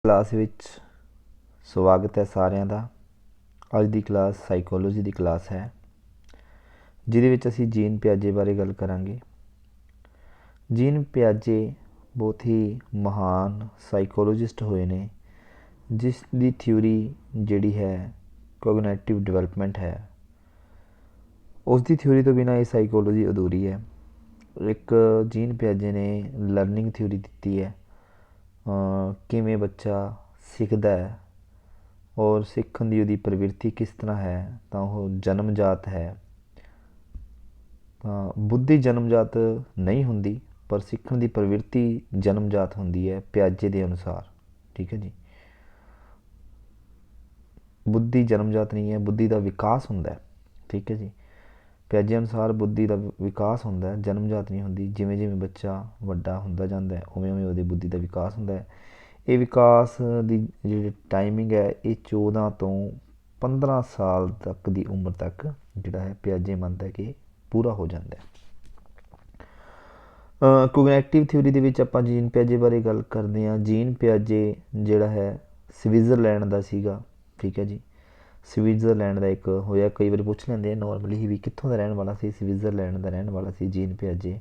Class ਵਿੱਚ ਸਵਾਗਤ ਹੈ ਸਾਰਿਆਂ ਦਾ। ਅੱਜ ਦੀ ਕਲਾਸ ਸਾਈਕੋਲੋਜੀ ਦੀ ਕਲਾਸ ਹੈ, ਜਿਹਦੇ ਵਿੱਚ ਅਸੀਂ ਜੀਨ ਪਿਆਜੇ ਬਾਰੇ ਗੱਲ ਕਰਾਂਗੇ। ਜੀਨ ਪਿਆਜੇ ਬਹੁਤ ਹੀ ਮਹਾਨ ਸਾਈਕੋਲੋਜਿਸਟ ਹੋਏ ਨੇ, ਜਿਸ ਦੀ ਥਿਊਰੀ ਜਿਹੜੀ ਹੈ ਕੋਗਨੈਟਿਵ ਡਿਵੈਲਪਮੈਂਟ ਹੈ। ਉਸ ਦੀ ਥਿਊਰੀ ਤੋਂ ਬਿਨਾਂ ਇਹ ਸਾਈਕੋਲੋਜੀ ਅਧੂਰੀ ਹੈ। ਇੱਕ ਜੀਨ ਪਿਆਜੇ ਨੇ ਲਰਨਿੰਗ ਥਿਊਰੀ ਦਿੱਤੀ ਹੈ, ਕਿਵੇਂ ਬੱਚਾ ਸਿੱਖਦਾ ਹੈ ਔਰ ਸਿੱਖਣ ਦੀ ਉਹਦੀ ਪ੍ਰਵਿਰਤੀ ਕਿਸ ਤਰ੍ਹਾਂ ਹੈ। ਤਾਂ ਉਹ ਜਨਮਜਾਤ ਹੈ, ਬੁੱਧੀ ਜਨਮਜਾਤ ਨਹੀਂ ਹੁੰਦੀ, ਪਰ ਸਿੱਖਣ ਦੀ ਪ੍ਰਵਿਰਤੀ ਜਨਮਜਾਤ ਹੁੰਦੀ ਹੈ ਪਿਆਜੇ ਦੇ ਅਨੁਸਾਰ। ਠੀਕ ਹੈ ਜੀ, ਬੁੱਧੀ ਜਨਮਜਾਤ ਨਹੀਂ ਹੈ, ਬੁੱਧੀ ਦਾ ਵਿਕਾਸ ਹੁੰਦਾ ਹੈ। ਠੀਕ ਹੈ ਜੀ, ਪਿਆਜੇ ਅਨੁਸਾਰ ਬੁੱਧੀ ਦਾ ਵਿਕਾਸ ਹੁੰਦਾ, ਜਨਮਜਾਤ ਨਹੀਂ ਹੁੰਦੀ। ਜਿਵੇਂ ਜਿਵੇਂ ਬੱਚਾ ਵੱਡਾ ਹੁੰਦਾ ਜਾਂਦਾ ਹੈ, ਉਵੇਂ ਉਵੇਂ ਉਹਦੀ ਬੁੱਧੀ ਦਾ ਵਿਕਾਸ ਹੁੰਦਾ ਹੈ। ਇਹ ਵਿਕਾਸ ਦੀ ਜਿਹੜੀ ਟਾਈਮਿੰਗ ਹੈ, ਇਹ 14 ਤੋਂ 15 ਸਾਲ ਤੱਕ ਦੀ ਉਮਰ ਤੱਕ ਜਿਹੜਾ ਹੈ ਪਿਆਜੇ ਮੰਨਦਾ ਕਿ ਪੂਰਾ ਹੋ ਜਾਂਦਾ ਹੈ। ਕੋਗਨੈਟਿਵ ਥਿਊਰੀ ਦੇ ਵਿੱਚ ਆਪਾਂ ਜੀਨ ਪਿਆਜੇ ਬਾਰੇ ਗੱਲ ਕਰਦੇ ਹਾਂ। ਜੀਨ ਪਿਆਜੇ ਜਿਹੜਾ ਹੈ ਸਵਿਟਜ਼ਰਲੈਂਡ ਦਾ ਸੀਗਾ। ਠੀਕ ਹੈ ਜੀ, ਸਵਿਟਜ਼ਰਲੈਂਡ ਦਾ ਇੱਕ ਹੋਇਆ, ਕਈ ਵਾਰ ਪੁੱਛ ਲੈਂਦੇ ਆ ਨੋਰਮਲੀ ਹੀ ਵੀ ਕਿੱਥੋਂ ਦਾ ਰਹਿਣ ਵਾਲਾ ਸੀ। ਸਵਿਟਜ਼ਰਲੈਂਡ ਦਾ ਰਹਿਣ ਵਾਲਾ ਸੀ ਜੀਨ ਪਿਆਜੇ।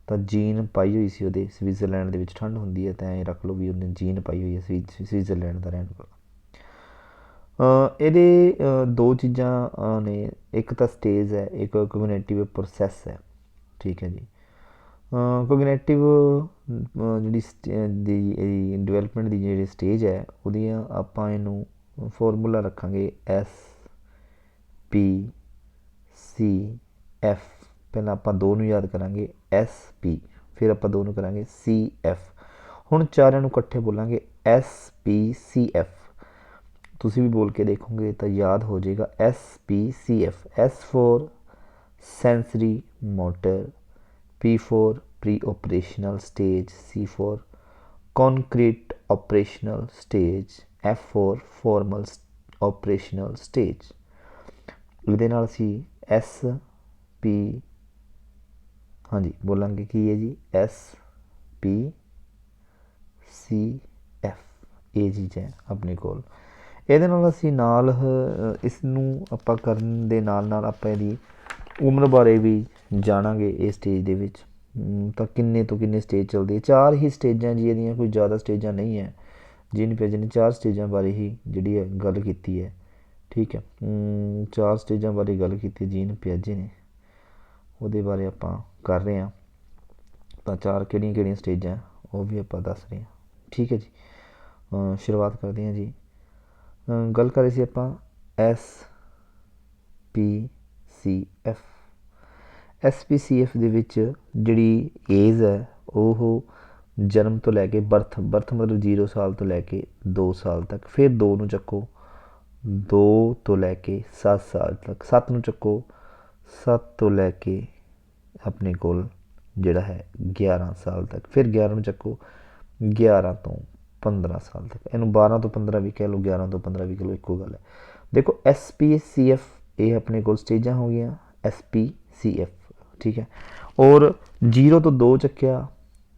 ਤਾਂ ਜੀਨ ਪਾਈ ਹੋਈ ਸੀ ਉਹਦੇ, ਸਵਿਟਜ਼ਰਲੈਂਡ ਦੇ ਵਿੱਚ ਠੰਡ ਹੁੰਦੀ ਹੈ, ਤਾਂ ਐਂ ਰੱਖ ਲਓ ਵੀ ਉਹਨੇ ਜੀਨ ਪਾਈ ਹੋਈ ਹੈ, ਸਵਿਟਜ਼ਰਲੈਂਡ ਦਾ ਰਹਿਣ ਵਾਲਾ। ਇਹਦੇ ਦੋ ਚੀਜ਼ਾਂ ਨੇ, ਇੱਕ ਤਾਂ ਸਟੇਜ ਹੈ, ਇੱਕ ਕੋਗਨੈਟਿਵ ਪ੍ਰੋਸੈਸ ਹੈ। ਠੀਕ ਹੈ ਜੀ, ਕੋਗਨੈਟਿਵ ਜਿਹੜੀ ਦੀ ਡਿਵੈਲਪਮੈਂਟ ਦੀ ਜਿਹੜੀ ਸਟੇਜ ਹੈ, ਉਹਦੀਆਂ ਆਪਾਂ ਇਹਨੂੰ ਫਾਰਮੂਲਾ ਰੱਖਾਂਗੇ SPCF। ਪਹਿਲਾਂ ਆਪਾਂ ਦੋ ਨੂੰ ਯਾਦ ਕਰਾਂਗੇ SP, ਫਿਰ ਆਪਾਂ ਦੋ ਨੂੰ ਕਰਾਂਗੇ CF। ਹੁਣ ਚਾਰਿਆਂ ਨੂੰ ਇਕੱਠੇ ਬੋਲਾਂਗੇ SPCF। ਤੁਸੀਂ ਵੀ ਬੋਲ ਕੇ ਦੇਖੋਗੇ ਤਾਂ ਯਾਦ ਹੋ ਜਾਏਗਾ SPCF। S for sensory motor, P for pre operational stage, C for concrete operational stage, F for formal operational stage. ਇਹਦੇ ਨਾਲ ਅਸੀਂ SP ਹਾਂਜੀ ਬੋਲਾਂਗੇ ਕੀ ਹੈ ਜੀ, SPCF। ਇਹ ਚੀਜ਼ ਹੈ ਆਪਣੇ ਕੋਲ। ਇਹਦੇ ਨਾਲ ਅਸੀਂ ਨਾਲ ਇਸ ਨੂੰ ਆਪਾਂ ਕਰਨ ਦੇ ਨਾਲ ਨਾਲ ਆਪਾਂ ਇਹਦੀ ਉਮਰ ਬਾਰੇ ਵੀ ਜਾਣਾਂਗੇ। ਇਹ ਸਟੇਜ ਦੇ ਵਿੱਚ ਤਾਂ ਕਿੰਨੇ ਤੋਂ ਕਿੰਨੇ ਸਟੇਜ ਚੱਲਦੀ ਹੈ। 4 ਹੀ ਸਟੇਜਾਂ ਜੀ ਇਹਦੀਆਂ, ਕੋਈ ਜ਼ਿਆਦਾ ਸਟੇਜਾਂ ਨਹੀਂ ਹੈ। ਜੀਨ ਪਿਆਜੇ ਨੇ 4 ਸਟੇਜਾਂ ਬਾਰੇ ਹੀ ਜਿਹੜੀ ਹੈ ਗੱਲ ਕੀਤੀ ਹੈ। ਠੀਕ ਹੈ, 4 ਸਟੇਜਾਂ ਬਾਰੇ ਗੱਲ ਕੀਤੀ ਜੀਨ ਪਿਆਜੇ ਨੇ, ਉਹਦੇ ਬਾਰੇ ਆਪਾਂ ਕਰ ਰਹੇ ਹਾਂ। ਤਾਂ 4 ਕਿਹੜੀਆਂ ਕਿਹੜੀਆਂ ਸਟੇਜਾਂ ਉਹ ਵੀ ਆਪਾਂ ਦੱਸ ਰਹੇ ਹਾਂ। ਠੀਕ ਹੈ ਜੀ, ਸ਼ੁਰੂਆਤ ਕਰਦੇ ਹਾਂ ਜੀ। ਗੱਲ ਕਰ ਰਹੇ ਸੀ ਆਪਾਂ SPCF। SPCF ਦੇ ਵਿੱਚ ਜਿਹੜੀ ਏਜ ਹੈ ਉਹ ਜਨਮ ਤੋਂ ਲੈ ਕੇ ਬਰਥ ਮਤਲਬ 0 ਸਾਲ ਤੋਂ ਲੈ ਕੇ 2 ਸਾਲ ਤੱਕ। ਫਿਰ 2 ਨੂੰ ਚੱਕੋ, 2 ਤੋਂ ਲੈ ਕੇ 7 ਸਾਲ ਤੱਕ। 7 ਨੂੰ ਚੱਕੋ, 7 ਤੋਂ ਲੈ ਕੇ ਆਪਣੇ ਕੋਲ ਜਿਹੜਾ ਹੈ 11 ਸਾਲ ਤੱਕ। ਫਿਰ 11 ਨੂੰ ਚੱਕੋ, 11 ਤੋਂ 15 ਸਾਲ ਤੱਕ। ਇਹਨੂੰ 12 ਤੋਂ 15 ਵੀ ਕਹਿ ਲਓ, 11 ਤੋਂ 15 ਵੀ ਕਹਿ ਲਓ, ਇੱਕੋ ਗੱਲ ਹੈ। ਦੇਖੋ SPCF ਇਹ ਆਪਣੇ ਕੋਲ ਸਟੇਜਾਂ ਹੋ ਗਈਆਂ SPCF। ਠੀਕ ਹੈ, ਔਰ 0 ਤੋਂ 2 ਚੱਕਿਆ,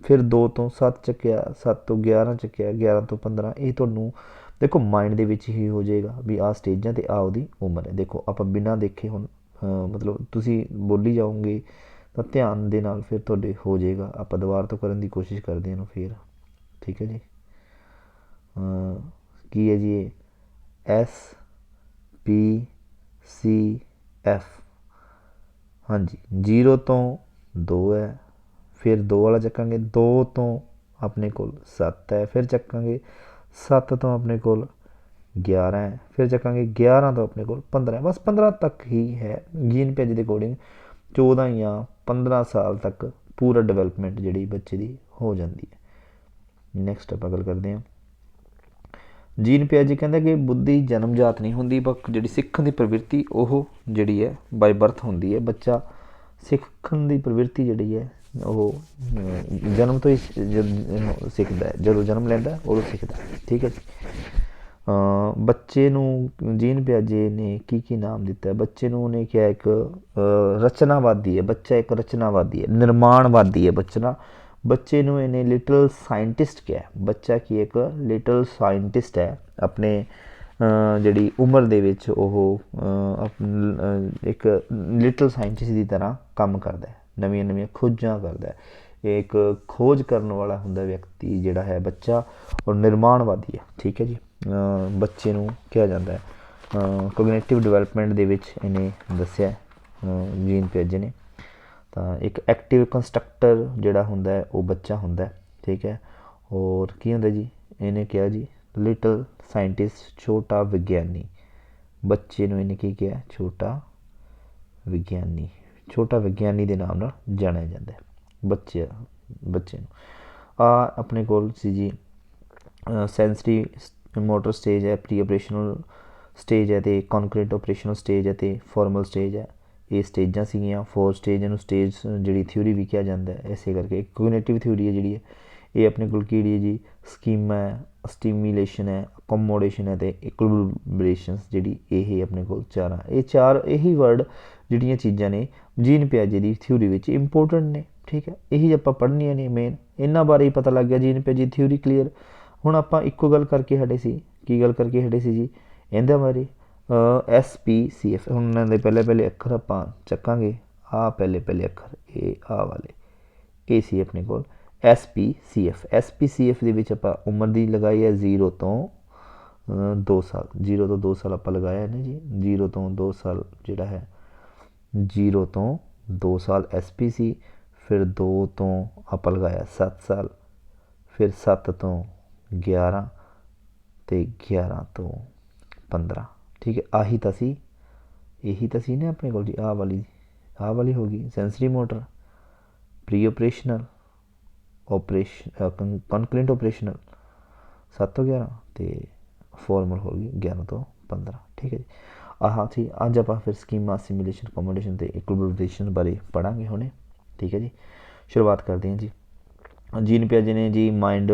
ਫਿਰ 2 ਤੋਂ 7 ਚੱਕਿਆ, 7 ਤੋਂ 11 ਚੱਕਿਆ, 11 ਤੋਂ 15। ਇਹ ਤੁਹਾਨੂੰ ਦੇਖੋ ਮਾਈਂਡ ਦੇ ਵਿੱਚ ਹੀ ਹੋ ਜਾਏਗਾ ਵੀ ਆਹ ਸਟੇਜਾਂ ਅਤੇ ਆਹ ਉਹਦੀ ਉਮਰ ਹੈ। ਦੇਖੋ ਆਪਾਂ ਬਿਨਾਂ ਦੇਖੇ ਹੁਣ ਮਤਲਬ ਤੁਸੀਂ ਬੋਲੀ ਜਾਓਗੇ ਤਾਂ ਧਿਆਨ ਦੇ ਨਾਲ ਫਿਰ ਤੁਹਾਡੇ ਹੋ ਜਾਏਗਾ। ਆਪਾਂ ਦੁਬਾਰਾ ਤੋਂ ਕਰਨ ਦੀ ਕੋਸ਼ਿਸ਼ ਕਰਦੇ ਹਾਂ ਇਹਨੂੰ ਫਿਰ। ਠੀਕ ਹੈ ਜੀ, ਕੀ ਹੈ ਜੀ ਇਹ SPCF। ਹਾਂਜੀ, 0 ਤੋਂ 2 ਹੈ, ਫਿਰ 2 ਵਾਲਾ ਚੱਕਾਂਗੇ, 2 ਤੋਂ ਆਪਣੇ ਕੋਲ 7 ਹੈ, ਫਿਰ ਚੱਕਾਂਗੇ 7 ਤੋਂ ਆਪਣੇ ਕੋਲ 11 ਹੈ, ਫਿਰ ਚੱਕਾਂਗੇ 11 ਤੋਂ ਆਪਣੇ ਕੋਲ 15 ਹੈ। ਬਸ 15 ਤੱਕ ਹੀ ਹੈ ਜੀਨ ਪਿਆਜੇ ਦੇ ਅਕੋਰਡਿੰਗ। 14 ਜਾਂ 15 ਸਾਲ ਤੱਕ ਪੂਰਾ ਡਿਵੈਲਪਮੈਂਟ ਜਿਹੜੀ ਬੱਚੇ ਦੀ ਹੋ ਜਾਂਦੀ ਹੈ। ਨੈਕਸਟ ਆਪਾਂ ਗੱਲ ਕਰਦੇ ਹਾਂ। ਜੀਨ ਪਿਆਜੇ ਕਹਿੰਦਾ ਕਿ ਬੁੱਧੀ ਜਨਮਜਾਤ ਨਹੀਂ ਹੁੰਦੀ, ਬਸ ਜਿਹੜੀ ਸਿੱਖਣ ਦੀ ਪ੍ਰਵਿਰਤੀ ਉਹ ਜਿਹੜੀ ਹੈ ਬਾਈ ਬਰਥ ਹੁੰਦੀ ਹੈ। ਬੱਚਾ ਸਿੱਖਣ ਦੀ ਪ੍ਰਵਿਰਤੀ ਜਿਹੜੀ ਹੈ ਉਹ ਜਨਮ ਤੋਂ ਹੀ ਸਿੱਖਦਾ ਹੈ, ਜਦੋਂ ਜਨਮ ਲੈਂਦਾ ਉਦੋਂ ਸਿੱਖਦਾ। ਠੀਕ ਹੈ ਜੀ, ਬੱਚੇ ਨੂੰ ਜੀਨ ਪਿਆਜੇ ਨੇ ਕੀ ਨਾਮ ਦਿੱਤਾ ਬੱਚੇ ਨੂੰ? ਉਹਨੇ ਕਿਹਾ ਇੱਕ ਰਚਨਾਵਾਦੀ ਹੈ। ਬੱਚਾ ਇੱਕ ਰਚਨਾਵਾਦੀ ਹੈ, ਨਿਰਮਾਣਵਾਦੀ ਹੈ। ਬੱਚੇ ਨੂੰ ਇਹਨੇ ਲਿਟਲ ਸਾਇੰਟਿਸਟ ਕਿਹਾ। ਬੱਚਾ ਕੀ ਇੱਕ ਲਿਟਲ ਸਾਇੰਟਿਸਟ ਹੈ, ਆਪਣੇ ਜਿਹੜੀ ਉਮਰ ਦੇ ਵਿੱਚ ਉਹ ਇੱਕ ਲਿਟਲ ਸਾਇੰਟਿਸਟ ਦੀ ਤਰ੍ਹਾਂ ਕੰਮ ਕਰਦਾ ਹੈ, ਨਵੀਆਂ ਨਵੀਆਂ ਖੋਜਾਂ ਕਰਦਾ ਹੈ। ਇਹ ਇੱਕ ਖੋਜ ਕਰਨ ਵਾਲਾ ਹੁੰਦਾ ਵਿਅਕਤੀ ਜਿਹੜਾ ਹੈ ਬੱਚਾ, ਔਰ ਨਿਰਮਾਣਵਾਦੀ ਹੈ। ਠੀਕ ਹੈ ਜੀ। ਬੱਚੇ ਨੂੰ ਕਿਹਾ ਜਾਂਦਾ ਹੈ ਕੋਗਨੇਟਿਵ ਡਿਵੈਲਪਮੈਂਟ ਦੇ ਵਿੱਚ ਇਹਨੇ ਦੱਸਿਆ ਜੀਨ ਪਿਆਜੇ ਨੇ। ਤਾਂ ਇੱਕ ਐਕਟਿਵ ਕੰਸਟਰਕਟਰ ਜਿਹੜਾ ਹੁੰਦਾ ਹੈ ਉਹ ਬੱਚਾ ਹੁੰਦਾ। ਠੀਕ ਹੈ। ਹੋਰ ਕੀ ਹੁੰਦਾ ਜੀ, ਇਹਨੇ ਕਿਹਾ ਜੀ ਲਿਟਲ ਸਾਇੰਟਿਸਟ, ਛੋਟਾ ਵਿਗਿਆਨੀ। ਬੱਚੇ ਨੂੰ ਇਹਨੇ ਕੀ ਕਿਹਾ, ਛੋਟਾ ਵਿਗਿਆਨੀ। ਛੋਟਾ ਵਿਗਿਆਨੀ ਦੇ ਨਾਮ ਨਾਲ ਜਾਣਿਆ ਜਾਂਦਾ ਹੈ ਬੱਚੇ ਨੂੰ। ਆ ਆਪਣੇ ਕੋਲ ਸੀ ਜੀ ਸੈਂਸਰੀ ਮੋਟਰ ਸਟੇਜ ਹੈ, ਪ੍ਰੀ ਆਪਰੇਸ਼ਨਲ ਸਟੇਜ ਹੈ, ਅਤੇ ਕੌਨਕਰੀਟ ਆਪਰੇਸ਼ਨਲ ਸਟੇਜ ਹੈ, ਅਤੇ ਫਾਰਮਲ ਸਟੇਜ ਹੈ। ਇਹ ਸਟੇਜਾਂ ਸੀਗੀਆਂ। 4 ਸਟੇਜ ਇਹਨੂੰ ਸਟੇਜ ਜਿਹੜੀ ਥਿਊਰੀ ਵੀ ਕਿਹਾ ਜਾਂਦਾ ਹੈ। ਇਸੇ ਕਰਕੇ ਕੋਗਨੇਟਿਵ ਥਿਊਰੀ ਹੈ ਜਿਹੜੀ ਹੈ ਇਹ ਆਪਣੇ ਕੋਲ ਕਿਹੜੀ ਹੈ ਜੀ, ਸਕੀਮਾ ਹੈ, ਸਟੀਮੂਲੇਸ਼ਨ ਹੈ, ਅਕੋਮੋਡੇਸ਼ਨ ਹੈ, ਅਤੇ ਇਕੁਲਿਬ੍ਰੇਸ਼ਨਸ ਜਿਹੜੀ ਇਹ ਆਪਣੇ ਕੋਲ ਚਾਰ ਇਹੀ ਵਰਡ ਜਿਹੜੀਆਂ ਚੀਜ਼ਾਂ ਨੇ ਜੀਨ ਪਿਆਜੇ ਦੀ ਥਿਊਰੀ ਵਿੱਚ ਇੰਪੋਰਟੈਂਟ ਨੇ। ਠੀਕ ਹੈ। ਇਹੀ ਆਪਾਂ ਪੜ੍ਹਨੀਆਂ ਨੇ ਮੇਨ, ਇਹਨਾਂ ਬਾਰੇ ਹੀ ਪਤਾ ਲੱਗ ਗਿਆ ਜੀਨ ਪਿਆਜੇ ਥਿਊਰੀ ਕਲੀਅਰ। ਹੁਣ ਆਪਾਂ ਇੱਕੋ ਗੱਲ ਕਰਕੇ ਹਟੇ ਸੀ, ਕੀ ਗੱਲ ਕਰਕੇ ਹਟੇ ਸੀ ਜੀ, ਇਹਦੇ ਬਾਰੇ SPCF। ਹੁਣ ਇਹਨਾਂ ਦੇ ਪਹਿਲੇ ਅੱਖਰ ਆਪਾਂ ਚੱਕਾਂਗੇ। ਆਹ ਪਹਿਲੇ ਅੱਖਰ ਇਹ ਆਹ ਵਾਲੇ, ਇਹ ਸੀ ਆਪਣੇ ਕੋਲ SPCF। SPCF ਦੇ ਵਿੱਚ ਆਪਾਂ ਉਮਰ ਦੀ ਲਗਾਈ ਹੈ 0 ਤੋਂ 2 ਸਾਲ। 0 ਤੋਂ 2 ਸਾਲ ਆਪਾਂ ਲਗਾਇਆ ਨਾ ਜੀ, 0 ਤੋਂ 2 ਸਾਲ ਜਿਹੜਾ ਹੈ 0 ਤੋਂ 2 ਸਾਲ SPC। ਫਿਰ 2 ਤੋਂ ਆਪਾਂ ਲਗਾਇਆ 7 ਸਾਲ, ਫਿਰ 7 ਤੋਂ 11, ਅਤੇ 11 ਤੋਂ 15। ਠੀਕ ਹੈ। ਇਹੀ ਤਾਂ ਸੀ ਨਾ ਆਪਣੇ ਕੋਲ ਜੀ। ਆਹ ਵਾਲੀ ਹੋ ਗਈ sensory motor, pre operational, concrete operational 7 ਤੋਂ 11, ਅਤੇ ਫਾਰਮਲ ਹੋ ਗਈ 11 ਤੋਂ 15। ਠੀਕ ਹੈ ਜੀ। ਆਹ ਸੀ। ਅੱਜ ਆਪਾਂ ਫਿਰ ਸਕੀਮਾ, ਸਿਮੂਲੇਸ਼ਨ, ਅਕੋਮੋਡੇਸ਼ਨ ਅਤੇ ਇਕੁਲਿਬ੍ਰੇਸ਼ਨ ਬਾਰੇ ਪੜ੍ਹਾਂਗੇ ਹੁਣੇ। ਠੀਕ ਹੈ ਜੀ। ਸ਼ੁਰੂਆਤ ਕਰਦੇ ਹਾਂ ਜੀ। ਜੀਨ ਪਿਆਜੇ ਨੇ ਜੀ ਮਾਈਂਡ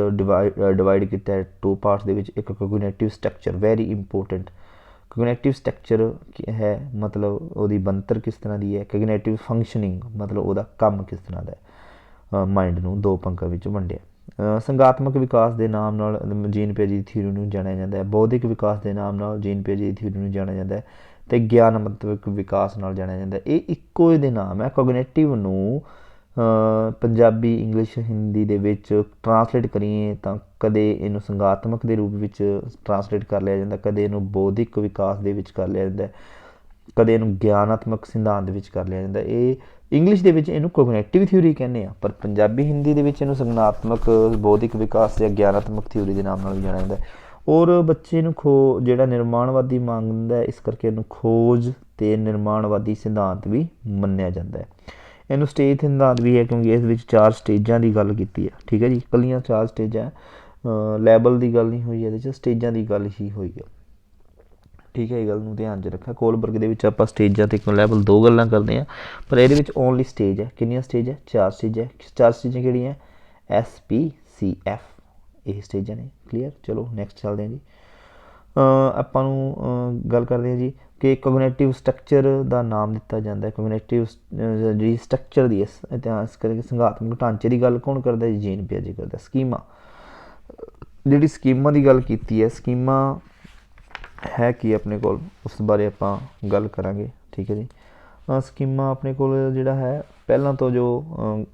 ਡਿਵਾਈਡ ਕੀਤਾ ਹੈ 2 ਪਾਰਟਸ ਦੇ ਵਿੱਚ। ਇੱਕ ਕੋਗਨੇਟਿਵ ਸਟਰਕਚਰ, ਵੈਰੀ ਇੰਪੋਰਟੈਂਟ। ਕੋਗਨੇਟਿਵ ਸਟਰਕਚਰ ਕੀ ਹੈ, ਮਤਲਬ ਉਹਦੀ ਬਣਤਰ ਕਿਸ ਤਰ੍ਹਾਂ ਦੀ ਹੈ। ਕੋਗਨੇਟਿਵ ਫੰਕਸ਼ਨਿੰਗ ਮਤਲਬ ਉਹਦਾ ਕੰਮ ਕਿਸ ਤਰ੍ਹਾਂ ਦਾ ਹੈ। ਮਾਈਂਡ ਨੂੰ 2 ਭਾਗਾਂ ਵਿੱਚ ਵੰਡਿਆ। ਸੰਗਾਤਮਕ ਵਿਕਾਸ ਦੇ ਨਾਮ ਨਾਲ ਜੀਨ ਪਿਆਜੇ ਦੀ ਥਿਊਰੀ ਨੂੰ ਜਾਣਿਆ ਜਾਂਦਾ ਹੈ। ਬੌਧਿਕ ਵਿਕਾਸ ਦੇ ਨਾਮ ਨਾਲ ਜੀਨ ਪਿਆਜੇ ਦੀ ਥਿਊਰੀ ਨੂੰ ਜਾਣਿਆ ਜਾਂਦਾ ਹੈ, ਅਤੇ ਗਿਆਨਮਤਿਕ ਵਿਕਾਸ ਨਾਲ ਜਾਣਿਆ ਜਾਂਦਾ ਹੈ। ਇਹ ਇੱਕੋ ਇਹਦੇ ਨਾਮ ਹੈ। ਕੋਗਨੇਟਿਵ ਨੂੰ ਪੰਜਾਬੀ, ਇੰਗਲਿਸ਼, ਹਿੰਦੀ ਦੇ ਵਿੱਚ ਟਰਾਂਸਲੇਟ ਕਰੀਏ ਤਾਂ ਕਦੇ ਇਹਨੂੰ ਸੰਗਾਤਮਕ ਦੇ ਰੂਪ ਵਿੱਚ ਟਰਾਂਸਲੇਟ ਕਰ ਲਿਆ ਜਾਂਦਾ, ਕਦੇ ਇਹਨੂੰ ਬੌਧਿਕ ਵਿਕਾਸ ਦੇ ਵਿੱਚ ਕਰ ਲਿਆ ਜਾਂਦਾ, ਕਦੇ ਇਹਨੂੰ ਗਿਆਨਾਤਮਕ ਸਿਧਾਂਤ ਦੇ ਵਿੱਚ ਕਰ ਲਿਆ ਜਾਂਦਾ। ਇਹ ਇੰਗਲਿਸ਼ ਦੇ ਵਿੱਚ ਇਹਨੂੰ ਕੋਗਨੇਟਿਵ ਥਿਊਰੀ ਕਹਿੰਦੇ ਆ, ਪਰ ਪੰਜਾਬੀ, ਹਿੰਦੀ ਦੇ ਵਿੱਚ ਇਹਨੂੰ ਸੰਗਨਾਤਮਕ, ਬੌਧਿਕ ਵਿਕਾਸ ਜਾਂ ਗਿਆਨਾਤਮਕ ਥਿਊਰੀ ਦੇ ਨਾਮ ਨਾਲ ਵੀ ਜਾਣਿਆ ਜਾਂਦਾ। ਔਰ ਬੱਚੇ ਨੂੰ ਜਿਹੜਾ ਨਿਰਮਾਣਵਾਦੀ ਮੰਨਦਾ, ਇਸ ਕਰਕੇ ਇਹਨੂੰ ਖੋਜ ਅਤੇ ਨਿਰਮਾਣਵਾਦੀ ਸਿਧਾਂਤ ਵੀ ਮੰਨਿਆ ਜਾਂਦਾ ਹੈ। ਇਹਨੂੰ ਸਟੇਜ ਸਿਧਾਂਤ ਵੀ ਹੈ, ਕਿਉਂਕਿ ਇਸ ਵਿੱਚ 4 ਸਟੇਜਾਂ ਦੀ ਗੱਲ ਕੀਤੀ ਹੈ। ਠੀਕ ਹੈ ਜੀ। ਇਕੱਲੀਆਂ 4 ਸਟੇਜਾਂ, ਲੈਵਲ ਦੀ ਗੱਲ ਨਹੀਂ ਹੋਈ ਇਹਦੇ 'ਚ, ਸਟੇਜਾਂ ਦੀ ਗੱਲ ਹੀ ਹੋਈ ਹੈ। ਠੀਕ ਹੈ। ਇਹ ਗੱਲ ਨੂੰ ਧਿਆਨ 'ਚ ਰੱਖਿਆ। ਕੋਲਬਰਗ ਦੇ ਵਿੱਚ ਆਪਾਂ ਸਟੇਜਾਂ ਅਤੇ ਲੈਵਲ 2 ਗੱਲਾਂ ਕਰਦੇ ਹਾਂ, ਪਰ ਇਹਦੇ ਵਿੱਚ ਓਨਲੀ ਸਟੇਜ ਹੈ। ਕਿੰਨੀਆਂ ਸਟੇਜ ਹੈ? 4 ਸਟੇਜ ਹੈ। 4 ਸਟੇਜਾਂ ਕਿਹੜੀਆਂ? SPCF ਇਹ ਸਟੇਜਾਂ ਨੇ। ਕਲੀਅਰ। ਚਲੋ ਨੈਕਸਟ ਚੱਲਦੇ ਹਾਂ ਜੀ। ਆਪਾਂ ਨੂੰ ਗੱਲ ਕਰਦੇ ਹਾਂ ਜੀ ਕਿ ਕੋਗਨੇਟਿਵ ਸਟਰਕਚਰ ਦਾ ਨਾਮ ਦਿੱਤਾ ਜਾਂਦਾ। ਕੋਗਨੇਟਿਵ ਜਿਹੜੀ ਸਟਰਕਚਰ ਦੀ ਇਤਿਹਾਸ ਕਰਕੇ ਸੰਗਾਤਮਕ ਢਾਂਚੇ ਦੀ ਗੱਲ ਕੌਣ ਕਰਦਾ? ਜੀਨ ਪਿਆਜੇ ਕਰਦਾ। ਸਕੀਮਾ, ਜਿਹੜੀ ਸਕੀਮਾ ਦੀ ਗੱਲ ਕੀਤੀ ਹੈ, ਸਕੀਮਾ ਹੈ ਕੀ ਆਪਣੇ ਕੋਲ, ਉਸ ਬਾਰੇ ਆਪਾਂ ਗੱਲ ਕਰਾਂਗੇ। ਠੀਕ ਹੈ ਜੀ। ਸਕੀਮਾ ਆਪਣੇ ਕੋਲ ਜਿਹੜਾ ਹੈ, ਪਹਿਲਾਂ ਤੋਂ ਜੋ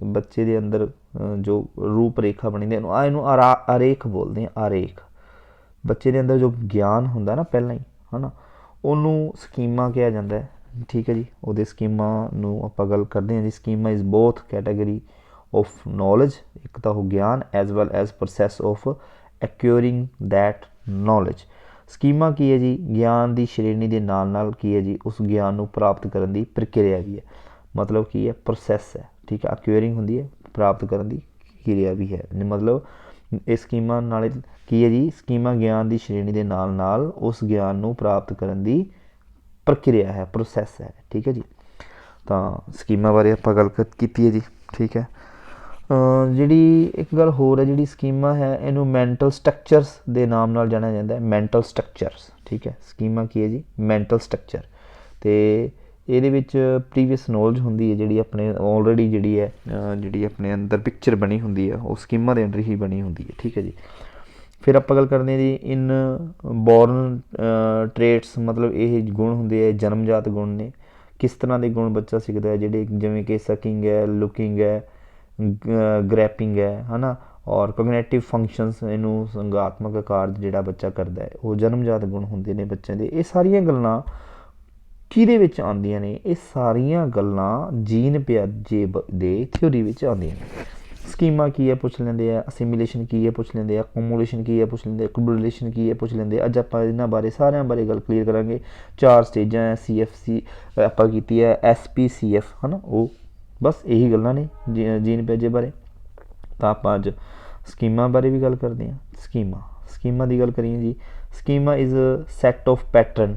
ਬੱਚੇ ਦੇ ਅੰਦਰ ਜੋ ਰੂਪ ਰੇਖਾ ਬਣਦੀ ਇਹਨੂੰ ਆਰੇਖ ਬੋਲਦੇ ਹਾਂ। ਆਰੇਖ ਬੱਚੇ ਦੇ ਅੰਦਰ ਜੋ ਗਿਆਨ ਹੁੰਦਾ ਨਾ ਪਹਿਲਾਂ ਹੀ, ਹੈ ਨਾ, ਉਹਨੂੰ ਸਕੀਮਾ ਕਿਹਾ ਜਾਂਦਾ ਹੈ। ਠੀਕ ਹੈ ਜੀ। ਉਹਦੇ ਸਕੀਮਾ ਨੂੰ ਆਪਾਂ ਗੱਲ ਕਰਦੇ ਹਾਂ ਜੀ। Schema is both category of knowledge, ਇੱਕ ਤਾਂ ਉਹ ਗਿਆਨ, as well as process of acquiring that knowledge. Schema ਕੀ ਹੈ ਜੀ? ਗਿਆਨ ਦੀ ਸ਼੍ਰੇਣੀ ਦੇ ਨਾਲ ਨਾਲ ਕੀ ਹੈ ਜੀ, ਉਸ ਗਿਆਨ ਨੂੰ ਪ੍ਰਾਪਤ ਕਰਨ ਦੀ ਪ੍ਰਕਿਰਿਆ ਵੀ ਹੈ। ਮਤਲਬ ਕੀ ਹੈ? ਪ੍ਰੋਸੈਸ ਹੈ। ਠੀਕ ਹੈ। ਐਕਿਊਰਿੰਗ ਹੁੰਦੀ ਹੈ, ਪ੍ਰਾਪਤ ਕਰਨ ਦੀ ਕਿਰਿਆ ਵੀ ਹੈ। ਮਤਲਬ ਇਹ ਸਕੀਮਾ ਨਾਲ ਕੀ ਹੈ ਜੀ? ਸਕੀਮਾ ਗਿਆਨ ਦੀ ਸ਼੍ਰੇਣੀ ਦੇ ਨਾਲ ਨਾਲ ਉਸ ਗਿਆਨ ਨੂੰ ਪ੍ਰਾਪਤ ਕਰਨ ਦੀ ਪ੍ਰਕਿਰਿਆ ਹੈ, ਪ੍ਰੋਸੈਸ ਹੈ। ਠੀਕ ਹੈ ਜੀ। ਤਾਂ ਸਕੀਮਾ ਬਾਰੇ ਆਪਾਂ ਗੱਲ ਕੀਤੀ ਹੈ ਜੀ। ਠੀਕ ਹੈ। ਜਿਹੜੀ ਇੱਕ ਗੱਲ ਹੋਰ ਹੈ, ਜਿਹੜੀ ਸਕੀਮਾ ਹੈ, ਇਹਨੂੰ ਮੈਂਟਲ ਸਟਰਕਚਰਸ ਦੇ ਨਾਮ ਨਾਲ ਜਾਣਿਆ ਜਾਂਦਾ ਹੈ। Mental structures. ਠੀਕ ਹੈ। ਸਕੀਮਾ ਕੀ ਹੈ ਜੀ? Mental structure. ਅਤੇ ਇਹਦੇ ਵਿੱਚ ਪ੍ਰੀਵੀਅਸ ਨੌਲੇਜ ਹੁੰਦੀ ਹੈ ਜਿਹੜੀ ਆਪਣੇ ਆਲਰੇਡੀ ਜਿਹੜੀ ਆਪਣੇ ਅੰਦਰ ਪਿਕਚਰ ਬਣੀ ਹੁੰਦੀ ਹੈ ਉਹ ਸਕੀਮਾਂ ਦੇ ਅੰਡਰ ਹੀ ਬਣੀ ਹੁੰਦੀ ਹੈ। ਠੀਕ ਹੈ ਜੀ। ਫਿਰ ਆਪਾਂ ਗੱਲ ਕਰਦੇ ਹਾਂ ਜੀ ਇਨ ਬੋਰਨ ਟ੍ਰੇਟਸ, ਮਤਲਬ ਇਹ ਗੁਣ ਹੁੰਦੇ ਆ ਜਨਮਜਾਤ ਗੁਣ ਨੇ। ਕਿਸ ਤਰ੍ਹਾਂ ਦੇ ਗੁਣ ਬੱਚਾ ਸਿੱਖਦਾ ਹੈ, ਜਿਹੜੇ ਜਿਵੇਂ ਕਿ ਸਕਿੰਗ ਹੈ, ਲੁਕਿੰਗ ਹੈ, ਗ੍ਰੈਪਿੰਗ ਹੈ, ਹੈ ਨਾ, ਔਰ ਕੋਗਨੇਟਿਵ ਫੰਕਸ਼ਨਸ, ਇਹਨੂੰ ਸੰਗਾਤਮਕ ਕਾਰਜ ਜਿਹੜਾ ਬੱਚਾ ਕਰਦਾ ਹੈ ਉਹ ਜਨਮਜਾਤ ਗੁਣ ਹੁੰਦੇ ਨੇ ਬੱਚਿਆਂ ਦੇ। ਇਹ ਸਾਰੀਆਂ ਗੱਲਾਂ ਕਿਹਦੇ ਵਿੱਚ ਆਉਂਦੀਆਂ ਨੇ? ਇਹ ਸਾਰੀਆਂ ਗੱਲਾਂ ਜੀਨ ਪਿਆਜੇ ਦੇ ਥਿਊਰੀ ਵਿੱਚ ਆਉਂਦੀਆਂ ਨੇ। ਸਕੀਮਾ ਕੀ ਹੈ ਪੁੱਛ ਲੈਂਦੇ ਆ, ਅਸੀਮੀਲੇਸ਼ਨ ਕੀ ਹੈ ਪੁੱਛ ਲੈਂਦੇ ਆ, ਕਮੂਲੇਸ਼ਨ ਕੀ ਹੈ ਪੁੱਛ ਲੈਂਦੇ ਆ, ਕੁਬੂਲੇਸ਼ਨ ਕੀ ਹੈ ਪੁੱਛ ਲੈਂਦੇ ਆ। ਅੱਜ ਆਪਾਂ ਇਹਨਾਂ ਬਾਰੇ ਸਾਰਿਆਂ ਬਾਰੇ ਗੱਲ ਕਲੀਅਰ ਕਰਾਂਗੇ। 4 ਸਟੇਜਾਂ ਹੈ, CFC ਆਪਾਂ ਕੀਤੀ ਹੈ, SPCF, ਹੈ ਨਾ, ਉਹ ਬਸ ਇਹੀ ਗੱਲਾਂ ਨੇ ਜੀਨ ਪਿਆਜੇ ਬਾਰੇ। ਤਾਂ ਆਪਾਂ ਅੱਜ ਸਕੀਮਾ ਬਾਰੇ ਵੀ ਗੱਲ ਕਰਦੇ ਹਾਂ। ਸਕੀਮਾ ਦੀ ਗੱਲ ਕਰੀਏ ਜੀ, schema is set of pattern.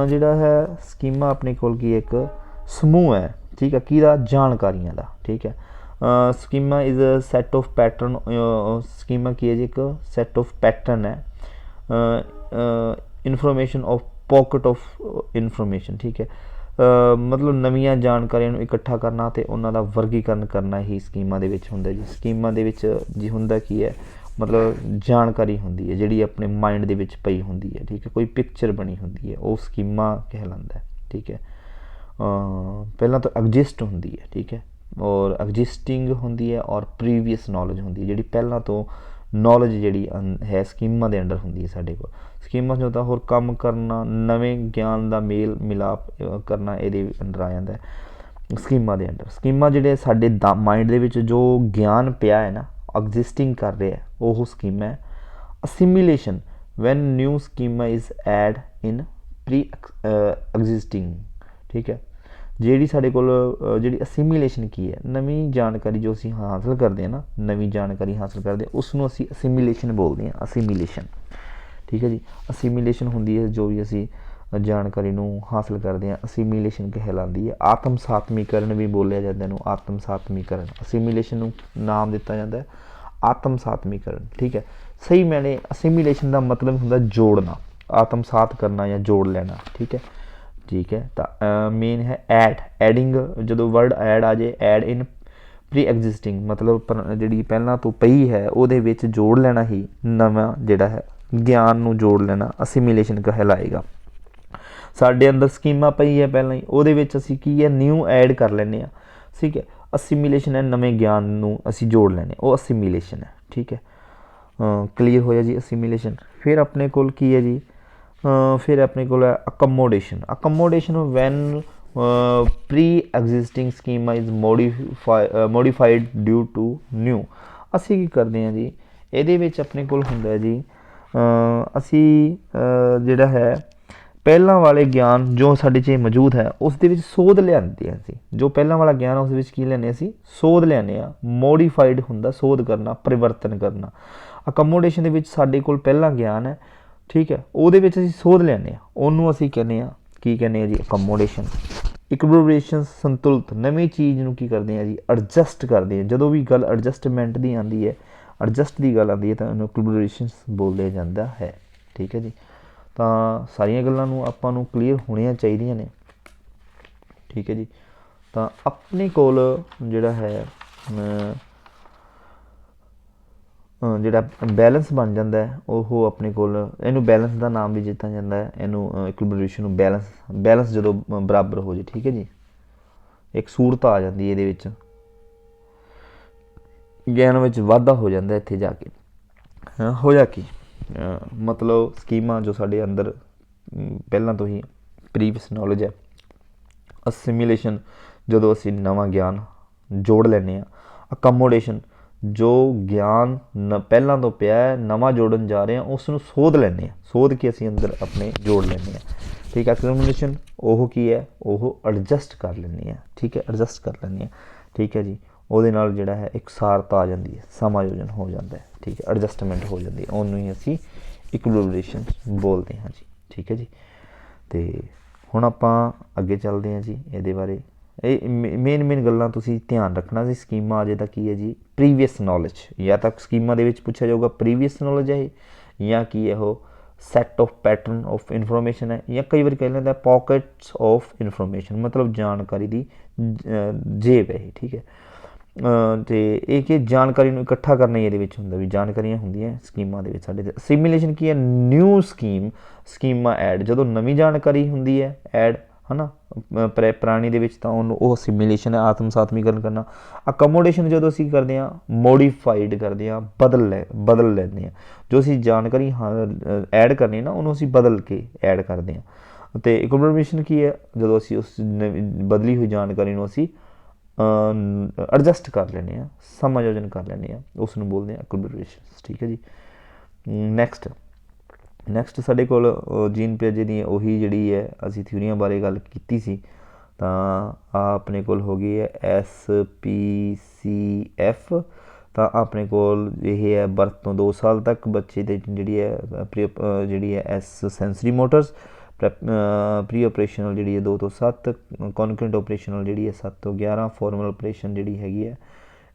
ਜਿਹੜਾ ਹੈ ਸਕੀਮਾ ਆਪਣੇ ਕੋਲ ਕੀ ਇੱਕ ਸਮੂਹ ਹੈ, ਠੀਕ ਹੈ, ਕਿਹਦਾ? ਜਾਣਕਾਰੀਆਂ ਦਾ। ਠੀਕ ਹੈ। ਸਕੀਮਾ ਇਜ਼ ਸੈਟ ਆਫ ਪੈਟਰਨ। ਸਕੀਮਾ ਕੀ ਹੈ ਜੀ? ਇੱਕ ਸੈਟ ਆਫ ਪੈਟਰਨ ਹੈ, information of pocket of information. ਠੀਕ ਹੈ। ਮਤਲਬ ਨਵੀਆਂ ਜਾਣਕਾਰੀਆਂ ਨੂੰ ਇਕੱਠਾ ਕਰਨਾ ਅਤੇ ਉਹਨਾਂ ਦਾ ਵਰਗੀਕਰਨ ਕਰਨਾ ਹੀ ਸਕੀਮਾ ਦੇ ਵਿੱਚ ਹੁੰਦਾ ਜੀ। ਸਕੀਮਾ ਦੇ ਵਿੱਚ ਜੀ ਹੁੰਦਾ ਕੀ ਹੈ, ਮਤਲਬ ਜਾਣਕਾਰੀ ਹੁੰਦੀ ਹੈ ਜਿਹੜੀ ਆਪਣੇ ਮਾਈਂਡ ਦੇ ਵਿੱਚ ਪਈ ਹੁੰਦੀ ਹੈ। ਠੀਕ ਹੈ। ਕੋਈ ਪਿਕਚਰ ਬਣੀ ਹੁੰਦੀ ਹੈ, ਉਹ ਸਕੀਮਾ ਕਹਿਲਾਉਂਦਾ ਹੈ। ਠੀਕ ਹੈ। ਪਹਿਲਾਂ ਤਾਂ ਐਗਜ਼ਿਸਟ ਹੁੰਦੀ ਹੈ, ਠੀਕ ਹੈ, ਔਰ ਐਗਜ਼ਿਸਟਿੰਗ ਹੁੰਦੀ ਹੈ, ਔਰ ਪ੍ਰੀਵੀਅਸ ਨੌਲੇਜ ਹੁੰਦੀ ਹੈ ਜਿਹੜੀ ਪਹਿਲਾਂ ਤੋਂ ਨੌਲੇਜ ਜਿਹੜੀ ਹੈ ਸਕੀਮਾ ਦੇ ਅੰਡਰ ਹੁੰਦੀ ਹੈ ਸਾਡੇ ਕੋਲ। ਸਕੀਮਾ 'ਚ ਤਾਂ ਹੋਰ ਕੰਮ ਕਰਨਾ, ਨਵੇਂ ਗਿਆਨ ਦਾ ਮੇਲ ਮਿਲਾਪ ਕਰਨਾ ਇਹਦੇ ਅੰਡਰ ਆ ਜਾਂਦਾ ਹੈ ਸਕੀਮਾ ਦੇ ਅੰਡਰ। ਸਕੀਮਾ ਜਿਹੜੇ ਸਾਡੇ ਮਾਈਂਡ ਦੇ ਵਿੱਚ ਜੋ ਗਿਆਨ ਪਿਆ ਹੈ ਨਾ, ਐਗਜ਼ਿਸਟਿੰਗ ਕਰ ਰਿਹਾ, ਉਹ ਸਕੀਮਾ ਹੈ। Assimilation, when new schema is add in pre existing. ਠੀਕ ਹੈ। ਜਿਹੜੀ ਸਾਡੇ ਕੋਲ ਜਿਹੜੀ ਅਸੀਮੀਲੇਸ਼ਨ ਕੀ ਹੈ, ਨਵੀਂ ਜਾਣਕਾਰੀ ਜੋ ਅਸੀਂ ਹਾਸਲ ਕਰਦੇ ਹਾਂ ਨਾ, ਨਵੀਂ ਜਾਣਕਾਰੀ ਹਾਸਲ ਕਰਦੇ ਉਸ ਨੂੰ ਅਸੀਂ ਅਸੀਮੀਲੇਸ਼ਨ ਬੋਲਦੇ ਹਾਂ। ਅਸੀਮੀਲੇਸ਼ਨ, ਠੀਕ ਹੈ ਜੀ। ਅਸੀਮੀਲੇਸ਼ਨ ਹੁੰਦੀ ਹੈ ਜੋ ਵੀ ਅਸੀਂ ਜਾਣਕਾਰੀ ਨੂੰ ਹਾਸਲ ਕਰਦੇ ਹਾਂ, ਅਸੀਮੀਲੇਸ਼ਨ ਕਹਿਲਾਉਂਦੀ ਹੈ। ਆਤਮ ਸਾਤਮੀਕਰਨ ਵੀ ਬੋਲਿਆ ਜਾਂਦਾ ਇਹਨੂੰ, ਆਤਮ ਸਾਤਮੀਕਰਨ। ਅਸੀਮੀਲੇਸ਼ਨ ਨੂੰ ਨਾਮ ਦਿੱਤਾ ਜਾਂਦਾ ਹੈ ਆਤਮ ਸਾਤਮੀਕਰਨ। ਠੀਕ ਹੈ। ਸਹੀ ਮੈਨੇ ਅਸੀਮੀਲੇਸ਼ਨ ਦਾ ਮਤਲਬ ਹੁੰਦਾ ਜੋੜਨਾ, ਆਤਮਸਾਤ ਕਰਨਾ ਜਾਂ ਜੋੜ ਲੈਣਾ। ਠੀਕ ਹੈ। ਠੀਕ ਹੈ। ਤਾਂ ਮੇਨ ਹੈ ਐਡਿੰਗ। ਜਦੋਂ ਵਰਡ ਐਡ ਆ ਜਾਏ, ਐਡ ਇਨ ਪ੍ਰੀ ਐਗਜ਼ਿਸਟਿੰਗ, ਮਤਲਬ ਜਿਹੜੀ ਪਹਿਲਾਂ ਤੋਂ ਪਈ ਹੈ ਉਹਦੇ ਵਿੱਚ ਜੋੜ ਲੈਣਾ ਹੀ ਨਵਾਂ ਜਿਹੜਾ ਹੈ ਗਿਆਨ ਨੂੰ ਜੋੜ ਲੈਣਾ ਅਸੀਮੀਲੇਸ਼ਨ ਕਹਿਲਾਏਗਾ। ਸਾਡੇ ਅੰਦਰ ਸਕੀਮਾ ਪਈ ਹੈ ਪਹਿਲਾਂ ਹੀ, ਉਹਦੇ ਵਿੱਚ ਅਸੀਂ ਕੀ ਹੈ ਨਿਊ ਐਡ ਕਰ ਲੈਂਦੇ ਹਾਂ। ਠੀਕ ਹੈ। ਅਸੀਮੀਲੇਸ਼ਨ ਹੈ ਨਵੇਂ ਗਿਆਨ ਨੂੰ ਅਸੀਂ ਜੋੜ ਲੈਂਦੇ, ਉਹ ਅਸੀਮੀਲੇਸ਼ਨ ਹੈ। ਠੀਕ ਹੈ। ਕਲੀਅਰ ਹੋਇਆ ਜੀ ਅਸੀਮੀਲੇਸ਼ਨ। ਫਿਰ ਆਪਣੇ ਕੋਲ ਕੀ ਹੈ ਜੀ, ਫਿਰ ਆਪਣੇ ਕੋਲ ਹੈ accommodation. Accommodation when pre existing schema is modified due to new. ਅਸੀਂ ਕੀ ਕਰਦੇ ਹਾਂ ਜੀ, ਇਹਦੇ ਵਿੱਚ ਆਪਣੇ ਕੋਲ ਹੁੰਦਾ ਜੀ ਅਸੀਂ ਜਿਹੜਾ ਹੈ ਪਹਿਲਾਂ ਵਾਲੇ ਗਿਆਨ ਜੋ ਸਾਡੇ 'ਚ ਮੌਜੂਦ ਹੈ ਉਸ ਦੇ ਵਿੱਚ ਸੋਧ ਲਿਆਉਂਦੇ ਹਾਂ ਅਸੀਂ। ਜੋ ਪਹਿਲਾਂ ਵਾਲਾ ਗਿਆਨ ਉਸ ਦੇ ਵਿੱਚ ਕੀ ਲੈਂਦੇ ਅਸੀਂ? ਸੋਧ ਲੈਂਦੇ ਹਾਂ। ਮੋਡੀਫਾਈਡ ਹੁੰਦਾ ਸੋਧ ਕਰਨਾ, ਪਰਿਵਰਤਨ ਕਰਨਾ। ਅਕਮੋਡੇਸ਼ਨ ਦੇ ਵਿੱਚ ਸਾਡੇ ਕੋਲ ਪਹਿਲਾਂ ਗਿਆਨ ਹੈ, ਠੀਕ ਹੈ, ਉਹਦੇ ਵਿੱਚ ਅਸੀਂ ਸੋਧ ਲੈਂਦੇ ਹਾਂ, ਉਹਨੂੰ ਅਸੀਂ ਕਹਿੰਦੇ ਹਾਂ ਕੀ ਕਹਿੰਦੇ ਹਾਂ ਜੀ? ਅਕਮੋਡੇਸ਼ਨ। ਇਕੁਲਿਬ੍ਰੇਸ਼ਨ, ਸੰਤੁਲਿਤ, ਨਵੀਂ ਚੀਜ਼ ਨੂੰ ਕੀ ਕਰਦੇ ਹਾਂ ਜੀ? ਐਡਜਸਟ ਕਰਦੇ ਹਾਂ। ਜਦੋਂ ਵੀ ਗੱਲ ਐਡਜਸਟਮੈਂਟ ਦੀ ਆਉਂਦੀ ਹੈ, ਐਡਜਸਟ ਦੀ ਗੱਲ ਆਉਂਦੀ ਹੈ ਤਾਂ ਇਹਨੂੰ ਇਕੁਲਿਬ੍ਰੇਸ਼ਨ ਬੋਲਿਆ ਜਾਂਦਾ ਹੈ। ਠੀਕ ਹੈ ਜੀ। ਤਾਂ ਸਾਰੀਆਂ ਗੱਲਾਂ ਨੂੰ ਆਪਾਂ ਨੂੰ ਕਲੀਅਰ ਹੋਣੀਆਂ ਚਾਹੀਦੀਆਂ ਨੇ। ਠੀਕ ਹੈ ਜੀ। ਤਾਂ ਆਪਣੇ ਕੋਲ ਜਿਹੜਾ ਹੈ ਜਿਹੜਾ ਬੈਲੈਂਸ ਬਣ ਜਾਂਦਾ ਹੈ ਉਹ ਆਪਣੇ ਕੋਲ, ਇਹਨੂੰ ਬੈਲੈਂਸ ਦਾ ਨਾਮ ਵੀ ਦਿੱਤਾ ਜਾਂਦਾ ਹੈ, ਇਹਨੂੰ ਇਕੁਲਿਬ੍ਰੇਸ਼ਨ ਨੂੰ ਬੈਲੈਂਸ ਜਦੋਂ ਬਰਾਬਰ ਹੋ ਜੇ, ਠੀਕ ਹੈ ਜੀ, ਇੱਕ ਸੂਰਤ ਆ ਜਾਂਦੀ ਇਹਦੇ ਵਿੱਚ, ਗਿਆਨ ਵਿੱਚ ਵਾਧਾ ਹੋ ਜਾਂਦਾ ਇੱਥੇ ਜਾ ਕੇ। ਹੋਇਆ ਕੀ ਮਤਲਬ ਸਕੀਮਾਂ ਜੋ ਸਾਡੇ ਅੰਦਰ ਪਹਿਲਾਂ ਤੋਂ ਹੀ ਪ੍ਰੀਵੀਅਸ ਨੌਲੇਜ ਹੈ। ਅਸੀਮੀਲੇਸ਼ਨ, ਜਦੋਂ ਅਸੀਂ ਨਵਾਂ ਗਿਆਨ ਜੋੜ ਲੈਂਦੇ ਹਾਂ। ਅਕਮੋਡੇਸ਼ਨ, ਜੋ ਗਿਆਨ ਪਹਿਲਾਂ ਤੋਂ ਪਿਆ ਹੈ ਨਵਾਂ ਜੋੜਨ ਜਾ ਰਹੇ ਹਾਂ ਉਸ ਨੂੰ ਸੋਧ ਲੈਂਦੇ ਹਾਂ, ਸੋਧ ਕੇ ਅਸੀਂ ਅੰਦਰ ਆਪਣੇ ਜੋੜ ਲੈਂਦੇ ਹਾਂ। ਠੀਕ ਹੈ। ਅਕਮੋਡੇਸ਼ਨ ਉਹ ਕੀ ਹੈ? ਉਹ ਐਡਜਸਟ ਕਰ ਲੈਂਦੇ ਹਾਂ। ਠੀਕ ਹੈ। ਐਡਜਸਟ ਕਰ ਲੈਂਦੇ ਹਾਂ। ਠੀਕ ਹੈ ਜੀ। ਉਹਦੇ ਨਾਲ ਜਿਹੜਾ ਹੈ ਇਕਸਾਰਤਾ ਆ ਜਾਂਦੀ ਹੈ, ਸਮਾਯੋਜਨ ਹੋ ਜਾਂਦਾ ਹੈ। ਠੀਕ ਹੈ। ਐਡਜਸਟਮੈਂਟ ਹੋ ਜਾਂਦੀ ਹੈ, ਉਹਨੂੰ ਹੀ ਅਸੀਂ ਇਕੁਲਿਬ੍ਰੇਸ਼ਨ ਬੋਲਦੇ ਹਾਂ ਜੀ। ਠੀਕ ਹੈ ਜੀ। ਅਤੇ ਹੁਣ ਆਪਾਂ ਅੱਗੇ ਚੱਲਦੇ ਹਾਂ ਜੀ ਇਹਦੇ ਬਾਰੇ। ਇਹ ਮੇਨ ਗੱਲਾਂ ਤੁਸੀਂ ਧਿਆਨ ਰੱਖਣਾ ਸੀ। ਸਕੀਮਾ ਅਜੇ ਤਾਂ ਕੀ ਹੈ ਜੀ? Previous knowledge. ਜਾਂ ਤਾਂ ਸਕੀਮਾ ਦੇ ਵਿੱਚ ਪੁੱਛਿਆ ਜਾਊਗਾ ਪ੍ਰੀਵੀਅਸ ਨੌਲੇਜ ਹੈ ਇਹ, ਜਾਂ ਕੀ ਹੈ ਉਹ set of pattern of information ਹੈ, ਜਾਂ ਕਈ ਵਾਰ ਕਹਿ ਲੈਂਦਾ ਪॉकेट्स ਆਫ ਇਨਫੋਰਮੇਸ਼ਨ, ਮਤਲਬ ਜਾਣਕਾਰੀ ਦੀ ਜੇਬ ਹੈ ਇਹ, ਠੀਕ ਹੈ। ਅਤੇ ਇਹ ਕਿ ਜਾਣਕਾਰੀ ਨੂੰ ਇਕੱਠਾ ਕਰਨਾ ਹੀ ਇਹਦੇ ਵਿੱਚ ਹੁੰਦਾ, ਵੀ ਜਾਣਕਾਰੀਆਂ ਹੁੰਦੀਆਂ ਸਕੀਮਾਂ ਦੇ ਵਿੱਚ ਸਾਡੇ। ਸਿਮੂਲੇਸ਼ਨ ਕੀ ਹੈ, ਨਿਊ ਸਕੀਮਾਂ ਐਡ, ਜਦੋਂ ਨਵੀਂ ਜਾਣਕਾਰੀ ਹੁੰਦੀ ਹੈ ਐਡ, ਹੈ ਨਾ, ਪੁਰਾਣੀ ਦੇ ਵਿੱਚ, ਤਾਂ ਉਹਨੂੰ ਉਹ ਸਿਮੂਲੇਸ਼ਨ ਹੈ, ਆਤਮ-ਸਾਤਮੀਕਰਨ ਕਰਨਾ। ਅਕੋਮੋਡੇਸ਼ਨ ਜਦੋਂ ਅਸੀਂ ਕਰਦੇ ਹਾਂ, ਮੋਡੀਫਾਈਡ ਕਰਦੇ ਹਾਂ, ਬਦਲ ਲੈਂਦੇ ਹਾਂ, ਜੋ ਅਸੀਂ ਜਾਣਕਾਰੀ ਐਡ ਕਰਨੀ ਹੈ ਨਾ, ਉਹਨੂੰ ਅਸੀਂ ਬਦਲ ਕੇ ਐਡ ਕਰਦੇ ਹਾਂ। ਅਤੇ ਇਕੋਮੋਡੇਸ਼ਨ ਕੀ ਹੈ, ਜਦੋਂ ਅਸੀਂ ਉਸ ਬਦਲੀ ਹੋਈ ਜਾਣਕਾਰੀ ਨੂੰ ਅਸੀਂ ਐਡਜਸਟ ਕਰ ਲੈਂਦੇ ਹਾਂ, ਸਮਾਯੋਜਨ ਕਰ ਲੈਂਦੇ ਹਾਂ, ਉਸ ਨੂੰ ਬੋਲਦੇ ਹਾਂ ਇਕੋਮੋਡੇਸ਼ਨ, ਠੀਕ ਹੈ ਜੀ। ਨੈਕਸਟ ਸਾਡੇ ਕੋਲ ਜੀਨ ਪਿਆਜੇ ਦੀ ਉਹੀ ਜਿਹੜੀ ਹੈ ਅਸੀਂ ਥਿਊਰੀਆਂ ਬਾਰੇ ਗੱਲ ਕੀਤੀ ਸੀ, ਤਾਂ ਆ ਆਪਣੇ ਕੋਲ ਹੋ ਗਈ ਹੈ SPCF। ਤਾਂ ਆਪਣੇ ਕੋਲ ਇਹ ਹੈ ਬਰਥ ਤੋਂ 2 ਸਾਲ ਤੱਕ ਬੱਚੇ ਦੇ ਜਿਹੜੀ ਹੈ ਸੈਂਸਰੀ ਮੋਟਰਸ, ਪ੍ਰੀ ਆਪਰੇਸ਼ਨਲ ਜਿਹੜੀ ਹੈ 2 ਤੋਂ 7, ਕੌਨਕਰੈਂਟ ਆਪਰੇਸ਼ਨਲ ਜਿਹੜੀ ਹੈ 7 ਤੋਂ 11, ਫਾਰਮਲ ਆਪਰੇਸ਼ਨ ਜਿਹੜੀ ਹੈਗੀ ਹੈ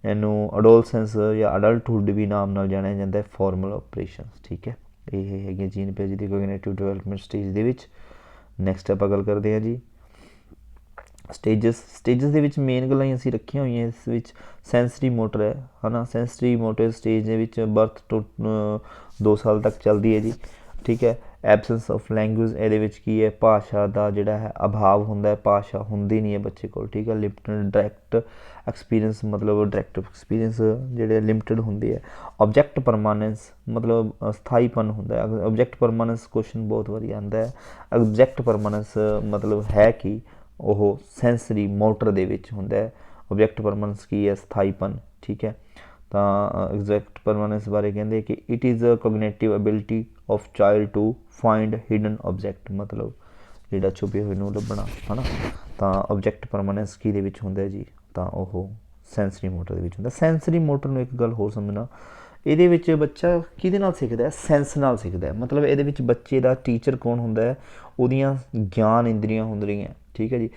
ਇਹਨੂੰ ਅਡੋਲਸੈਂਸ ਜਾਂ ਅਡਲਟਹੁੱਡ ਵੀ ਨਾਮ ਨਾਲ ਜਾਣਿਆ ਜਾਂਦਾ ਹੈ, ਫਾਰਮਲ ਆਪਰੇਸ਼ਨ, ਠੀਕ ਹੈ। ਇਹ ਹੈਗੀਆਂ ਜੀਨ ਪਿਆਜੇ ਦੀ ਕੋਗਨੀਟਿਵ ਡਿਵੈਲਪਮੈਂਟ ਸਟੇਜ ਦੇ ਵਿੱਚ। ਨੈਕਸਟ ਆਪਾਂ ਗੱਲ ਕਰਦੇ ਹਾਂ ਜੀ ਸਟੇਜਸ ਦੇ ਵਿੱਚ ਮੇਨ ਗੱਲਾਂ ਹੀ ਅਸੀਂ ਰੱਖੀਆਂ ਹੋਈਆਂ ਇਸ ਵਿੱਚ। ਸੈਂਸਰੀ ਮੋਟਰ ਹੈ ਨਾ, ਸੈਂਸਰੀ ਮੋਟਰ ਸਟੇਜ ਦੇ ਵਿੱਚ ਬਰਥ ਤੋਂ 2 ਸਾਲ ਤੱਕ ਚੱਲਦੀ ਹੈ ਜੀ, ਠੀਕ ਹੈ। ਐਬਸੈਂਸ ਆਫ ਲੈਂਗੁਏਜ, ਇਹਦੇ ਵਿੱਚ ਕੀ ਹੈ, ਭਾਸ਼ਾ ਦਾ ਜਿਹੜਾ ਹੈ ਅਭਾਵ ਹੁੰਦਾ ਹੈ, ਭਾਸ਼ਾ ਹੁੰਦੀ ਨਹੀਂ ਹੈ ਬੱਚੇ ਕੋਲ, ਠੀਕ ਹੈ। ਲਿਮਟਡ ਡਾਇਰੈਕਟ ਐਕਸਪੀਰੀਅੰਸ, ਮਤਲਬ ਡਾਇਰੈਕਟ ਐਕਸਪੀਰੀਅੰਸ ਜਿਹੜੇ ਲਿਮਟਡ ਹੁੰਦੇ ਹੈ। ਆਬਜੈਕਟ ਪਰਮਾਨੈਂਸ, ਮਤਲਬ ਸਥਾਈਪਨ ਹੁੰਦਾ ਹੈ। ਆਬਜੈਕਟ ਪਰਮਾਨੈਂਸ ਕੁਐਸਚਨ ਬਹੁਤ ਵਾਰੀ ਆਉਂਦਾ ਹੈ। ਆਬਜੈਕਟ ਪਰਮਾਨੈਂਸ ਮਤਲਬ ਹੈ ਕਿ ਉਹ ਸੈਂਸਰੀ ਮੋਟਰ ਦੇ ਵਿੱਚ ਹੁੰਦਾ ਹੈ। ਆਬਜੈਕਟ ਪਰਮਾਨੈਂਸ ਕੀ ਹੈ, ਸਥਾਈਪਨ, ਠੀਕ ਹੈ। ਤਾਂ ਐਗਜ਼ੈਕਟ ਪਰਮਾਨੈਂਸ ਬਾਰੇ ਕਹਿੰਦੇ ਕਿ it is a cognitive ability of child to find hidden object, ਮਤਲਬ ਜਿਹੜਾ ਛੁਪੇ ਹੋਏ ਨੂੰ ਲੱਭਣਾ, ਹੈ ਨਾ। ਤਾਂ ਆਬਜੈਕਟ ਪਰਮਾਨੈਂਸ ਕੀ ਦੇ ਵਿੱਚ ਹੁੰਦਾ ਜੀ, ਤਾਂ ਉਹ ਸੈਂਸਰੀ ਮੋਟਰ ਦੇ ਵਿੱਚ ਹੁੰਦਾ। ਸੈਂਸਰੀ ਮੋਟਰ ਨੂੰ ਇੱਕ ਗੱਲ ਹੋਰ ਸਮਝਣਾ, ਇਹਦੇ ਵਿੱਚ ਬੱਚਾ ਕਿਹਦੇ ਨਾਲ ਸਿੱਖਦਾ, ਸੈਂਸ ਨਾਲ ਸਿੱਖਦਾ, ਮਤਲਬ ਇਹਦੇ ਵਿੱਚ ਬੱਚੇ ਦਾ ਟੀਚਰ ਕੌਣ ਹੁੰਦਾ ਹੈ, ਉਹਦੀਆਂ ਗਿਆਨ ਇੰਦਰੀਆਂ ਹੁੰਦੀਆਂ, ਠੀਕ ਹੈ ਜੀ।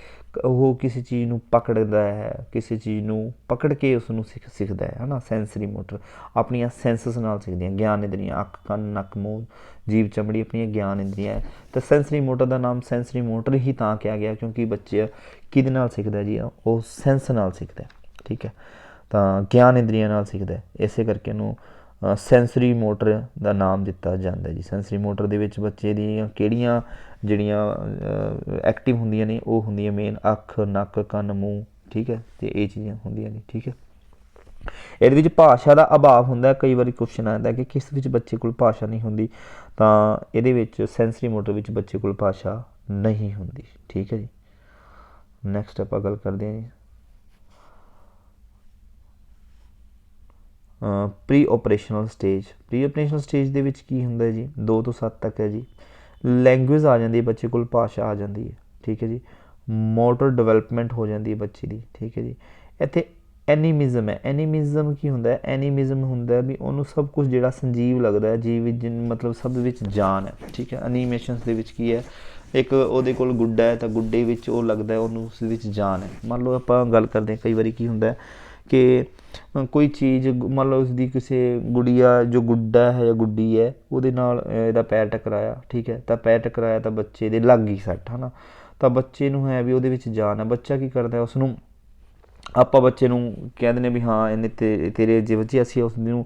ਉਹ ਕਿਸੇ ਚੀਜ਼ ਨੂੰ ਪਕੜਦਾ ਹੈ, ਕਿਸੇ ਚੀਜ਼ ਨੂੰ ਪਕੜ ਕੇ ਉਸ ਨੂੰ ਸਿੱਖਦਾ ਹੈ ਨਾ। ਸੈਂਸਰੀ ਮੋਟਰ ਆਪਣੀਆਂ ਸੈਂਸਸ ਨਾਲ ਸਿੱਖਦੀਆਂ, ਗਿਆਨ ਇੰਦਰੀਆਂ, ਅੱਖ, ਕੰਨ, ਨੱਕ, ਮੂੰਹ, ਜੀਭ, ਚਮੜੀ, ਆਪਣੀਆਂ ਗਿਆਨ ਇੰਦਰੀਆਂ ਹੈ। ਤਾਂ ਸੈਂਸਰੀ ਮੋਟਰ ਦਾ ਨਾਮ ਸੈਂਸਰੀ ਮੋਟਰ ਹੀ ਤਾਂ ਕਿਹਾ ਗਿਆ ਕਿਉਂਕਿ ਬੱਚੇ ਕਿਹਦੇ ਨਾਲ ਸਿੱਖਦਾ ਜੀ, ਉਹ ਸੈਂਸ ਨਾਲ ਸਿੱਖਦਾ, ਠੀਕ ਹੈ। ਤਾਂ ਗਿਆਨ ਇੰਦਰੀਆਂ ਨਾਲ ਸਿੱਖਦਾ, ਇਸੇ ਕਰਕੇ ਇਹਨੂੰ ਸੈਂਸਰੀ ਮੋਟਰ ਦਾ ਨਾਮ ਦਿੱਤਾ ਜਾਂਦਾ ਜੀ। ਸੈਂਸਰੀ ਮੋਟਰ ਦੇ ਵਿੱਚ ਬੱਚੇ ਦੀਆਂ ਕਿਹੜੀਆਂ ਜਿਹੜੀਆਂ ਐਕਟਿਵ ਹੁੰਦੀਆਂ ਨੇ, ਉਹ ਹੁੰਦੀਆਂ ਮੇਨ ਅੱਖ, ਨੱਕ, ਕੰਨ, ਮੂੰਹ, ਠੀਕ ਹੈ, ਅਤੇ ਇਹ ਚੀਜ਼ਾਂ ਹੁੰਦੀਆਂ ਨੇ, ਠੀਕ ਹੈ। ਇਹਦੇ ਵਿੱਚ ਭਾਸ਼ਾ ਦਾ ਅਭਾਵ ਹੁੰਦਾ, ਕਈ ਵਾਰੀ ਕੁਐਸਚਨ ਆਉਂਦਾ ਕਿ ਕਿਸ ਵਿੱਚ ਬੱਚੇ ਕੋਲ ਭਾਸ਼ਾ ਨਹੀਂ ਹੁੰਦੀ, ਤਾਂ ਇਹਦੇ ਵਿੱਚ ਸੈਂਸਰੀ ਮੋਟਰ ਵਿੱਚ ਬੱਚੇ ਕੋਲ ਭਾਸ਼ਾ ਨਹੀਂ ਹੁੰਦੀ, ਠੀਕ ਹੈ ਜੀ। ਨੈਕਸਟ ਆਪਾਂ ਗੱਲ ਕਰਦੇ ਹਾਂ ਜੀ pre operational stage. Pre operational stage ਦੇ ਵਿੱਚ ਕੀ ਹੁੰਦਾ ਜੀ, 2 ਤੋਂ 7 ਤੱਕ ਹੈ ਜੀ। ਲੈਂਗੁਏਜ ਆ ਜਾਂਦੀ ਹੈ, ਬੱਚੇ ਕੋਲ ਭਾਸ਼ਾ ਆ ਜਾਂਦੀ ਹੈ, ਠੀਕ ਹੈ ਜੀ। ਮੋਟਰ ਡਿਵੈਲਪਮੈਂਟ ਹੋ ਜਾਂਦੀ ਹੈ ਬੱਚੇ ਦੀ, ਠੀਕ ਹੈ ਜੀ। ਇੱਥੇ ਐਨੀਮਿਜ਼ਮ ਹੈ। ਐਨੀਮਿਜ਼ਮ ਕੀ ਹੁੰਦਾ, ਐਨੀਮਿਜ਼ਮ ਹੁੰਦਾ ਵੀ ਉਹਨੂੰ ਸਭ ਕੁਝ ਜਿਹੜਾ ਸੰਜੀਵ ਲੱਗਦਾ, ਮਤਲਬ ਸਭ ਵਿੱਚ ਜਾਨ ਹੈ, ਠੀਕ ਹੈ। ਐਨੀਮੇਸ਼ਨਸ ਦੇ ਵਿੱਚ ਕੀ ਹੈ, ਇੱਕ ਉਹਦੇ ਕੋਲ ਗੁੱਡਾ ਹੈ ਤਾਂ ਗੁੱਡੇ ਵਿੱਚ ਉਹ ਲੱਗਦਾ ਉਹਨੂੰ, ਉਸ ਵਿੱਚ ਜਾਨ ਹੈ। ਮੰਨ ਲਓ ਆਪਾਂ ਗੱਲ ਕਰਦੇ ਹਾਂ, ਕਈ ਵਾਰੀ ਕੀ ਹੁੰਦਾ ਕਿ ਕੋਈ ਚੀਜ਼ ਮੰਨ ਲਓ ਉਸਦੀ ਕਿਸੇ ਗੁੜੀਆ ਜੋ ਗੁੱਡਾ ਹੈ ਜਾਂ ਗੁੱਡੀ ਹੈ, ਉਹਦੇ ਨਾਲ ਇਹਦਾ ਪੈਰ ਟਕਰਾਇਆ, ਠੀਕ ਹੈ। ਤਾਂ ਪੈਰ ਟਕਰਾਇਆ ਤਾਂ ਬੱਚੇ ਦੇ ਲੱਗ ਗਈ ਸੱਟ, ਹੈ ਨਾ। ਤਾਂ ਬੱਚੇ ਨੂੰ ਹੈ ਵੀ ਉਹਦੇ ਵਿੱਚ ਜਾਨ ਹੈ। ਬੱਚਾ ਕੀ ਕਰਦਾ, ਉਸ ਨੂੰ ਆਪਾਂ ਬੱਚੇ ਨੂੰ ਕਹਿ ਦਿੰਦੇ ਵੀ ਹਾਂ ਇਹਨੇ ਤੇਰੇ ਜੇ ਬੱਚੇ, ਅਸੀਂ ਉਸ ਨੂੰ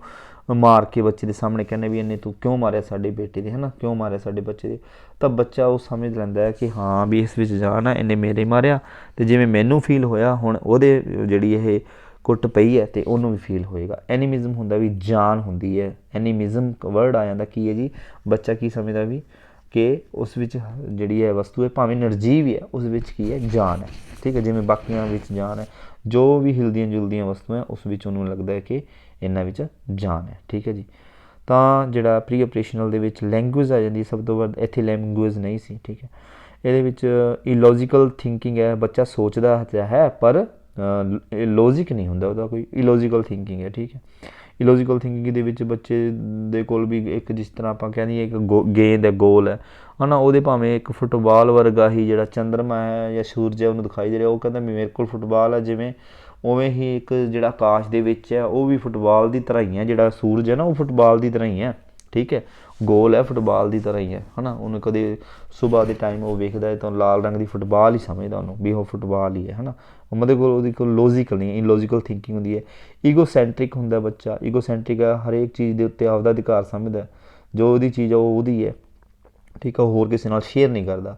ਮਾਰ ਕੇ ਬੱਚੇ ਦੇ ਸਾਹਮਣੇ ਕਹਿੰਦੇ ਵੀ ਇਹਨੇ ਤੂੰ ਕਿਉਂ ਮਾਰਿਆ ਸਾਡੇ ਬੇਟੇ ਦੇ, ਹੈ ਨਾ, ਕਿਉਂ ਮਾਰਿਆ ਸਾਡੇ ਬੱਚੇ ਦੇ। ਤਾਂ ਬੱਚਾ ਉਹ ਸਮਝ ਲੈਂਦਾ ਹੈ ਕਿ ਹਾਂ ਵੀ ਇਸ ਵਿੱਚ ਜਾਨ ਹੈ, ਇਹਨੇ ਮੇਰੇ ਮਾਰਿਆ, ਅਤੇ ਜਿਵੇਂ ਮੈਨੂੰ ਫੀਲ ਹੋਇਆ ਹੁਣ ਉਹਦੇ ਜਿਹੜੀ ਇਹ ਕੁੱਟ ਪਈ ਹੈ ਅਤੇ ਉਹਨੂੰ ਵੀ ਫੀਲ ਹੋਏਗਾ। ਐਨੀਮਿਜ਼ਮ ਹੁੰਦਾ ਵੀ ਜਾਨ ਹੁੰਦੀ ਹੈ। ਐਨੀਮਿਜ਼ਮ ਵਰਡ ਆ ਜਾਂਦਾ ਕੀ ਹੈ ਜੀ, ਬੱਚਾ ਕੀ ਸਮਝਦਾ ਵੀ ਕਿ ਉਸ ਵਿੱਚ ਜਿਹੜੀ ਹੈ ਵਸਤੂ ਹੈ, ਭਾਵੇਂ ਨਿਰਜੀਵ ਹੀ ਹੈ, ਉਸ ਵਿੱਚ ਕੀ ਹੈ, ਜਾਨ ਹੈ, ਠੀਕ ਹੈ। ਜਿਵੇਂ ਬਾਕੀਆਂ ਵਿੱਚ ਜਾਨ ਹੈ, ਜੋ ਵੀ ਹਿਲਦੀਆਂ ਜੁਲਦੀਆਂ ਵਸਤੂਆਂ ਉਸ ਵਿੱਚ ਉਹਨੂੰ ਲੱਗਦਾ ਹੈ ਕਿ ਇਹਨਾਂ ਵਿੱਚ ਜਾਨ ਹੈ, ਠੀਕ ਹੈ ਜੀ। ਤਾਂ ਜਿਹੜਾ ਪ੍ਰੀ ਆਪਰੇਸ਼ਨਲ ਦੇ ਵਿੱਚ ਲੈਂਗੁਏਜ ਆ ਜਾਂਦੀ ਸਭ ਤੋਂ ਵੱਧ, ਇੱਥੇ ਲੈਂਗੁਏਜ ਨਹੀਂ ਸੀ, ਠੀਕ ਹੈ। ਇਹਦੇ ਵਿੱਚ ਇਲੋਜੀਕਲ ਥਿੰਕਿੰਗ ਹੈ, ਬੱਚਾ ਸੋਚਦਾ ਹੈ ਪਰ ਲੌਜਿਕ ਨਹੀਂ ਹੁੰਦਾ ਉਹਦਾ, ਕੋਈ ਇਲੋਜੀਕਲ ਥਿੰਕਿੰਗ ਹੈ, ਠੀਕ ਹੈ। ਇਲੋਜੀਕਲ ਥਿੰਕਿੰਗ ਦੇ ਵਿੱਚ ਬੱਚੇ ਦੇ ਕੋਲ ਵੀ ਇੱਕ, ਜਿਸ ਤਰ੍ਹਾਂ ਆਪਾਂ ਕਹਿ ਦਈਏ ਇੱਕ ਗੇਂਦ ਹੈ, ਗੋਲ ਹੈ ਨਾ, ਉਹਦੇ ਭਾਵੇਂ ਇੱਕ ਫੁੱਟਬਾਲ ਵਰਗਾ ਹੀ ਜਿਹੜਾ ਚੰਦਰਮਾ ਹੈ ਜਾਂ ਸੂਰਜ ਹੈ ਉਹਨੂੰ ਦਿਖਾਈ ਦੇ ਰਿਹਾ, ਉਹ ਕਹਿੰਦਾ ਮੇਰੇ ਕੋਲ ਫੁੱਟਬਾਲ ਹੈ, ਜਿਵੇਂ ਉਵੇਂ ਹੀ ਇੱਕ ਜਿਹੜਾ ਆਕਾਸ਼ ਦੇ ਵਿੱਚ ਹੈ ਉਹ ਵੀ ਫੁੱਟਬਾਲ ਦੀ ਤਰ੍ਹਾਂ ਹੀ ਹੈ, ਜਿਹੜਾ ਸੂਰਜ ਹੈ ਨਾ ਉਹ ਫੁੱਟਬਾਲ ਦੀ ਤਰ੍ਹਾਂ ਹੀ ਹੈ, ਠੀਕ ਹੈ। ਗੋਲ ਹੈ ਫੁੱਟਬਾਲ ਦੀ ਤਰ੍ਹਾਂ ਹੀ ਹੈ ਨਾ। ਉਹਨੂੰ ਕਦੇ ਸੁਬਾਹ ਦੇ ਟਾਈਮ ਉਹ ਵੇਖਦਾ ਹੈ ਤਾਂ ਲਾਲ ਰੰਗ ਦੀ ਫੁੱਟਬਾਲ ਹੀ ਸਮਝਦਾ ਉਹਨੂੰ ਵੀ ਉਹ ਫੁੱਟਬਾਲ ਹੀ ਹੈ ਨਾ। ਮਤਲਬ ਉਹਦੇ ਕੋਲ ਲੌਜੀਕਲ ਨਹੀਂ, ਇਲੌਜੀਕਲ ਥਿੰਕਿੰਗ ਹੁੰਦੀ ਹੈ। ਈਗੋਸੈਂਟਰਿਕ ਹੁੰਦਾ ਬੱਚਾ, ਈਗੋਸੈਂਟਰਿਕ ਹੈ, ਹਰੇਕ ਚੀਜ਼ ਦੇ ਉੱਤੇ ਆਪਦਾ ਅਧਿਕਾਰ ਸਮਝਦਾ, ਜੋ ਉਹਦੀ ਚੀਜ਼ ਆ ਉਹ ਉਹਦੀ ਹੈ, ਠੀਕ ਹੈ, ਹੋਰ ਕਿਸੇ ਨਾਲ ਸ਼ੇਅਰ ਨਹੀਂ ਕਰਦਾ।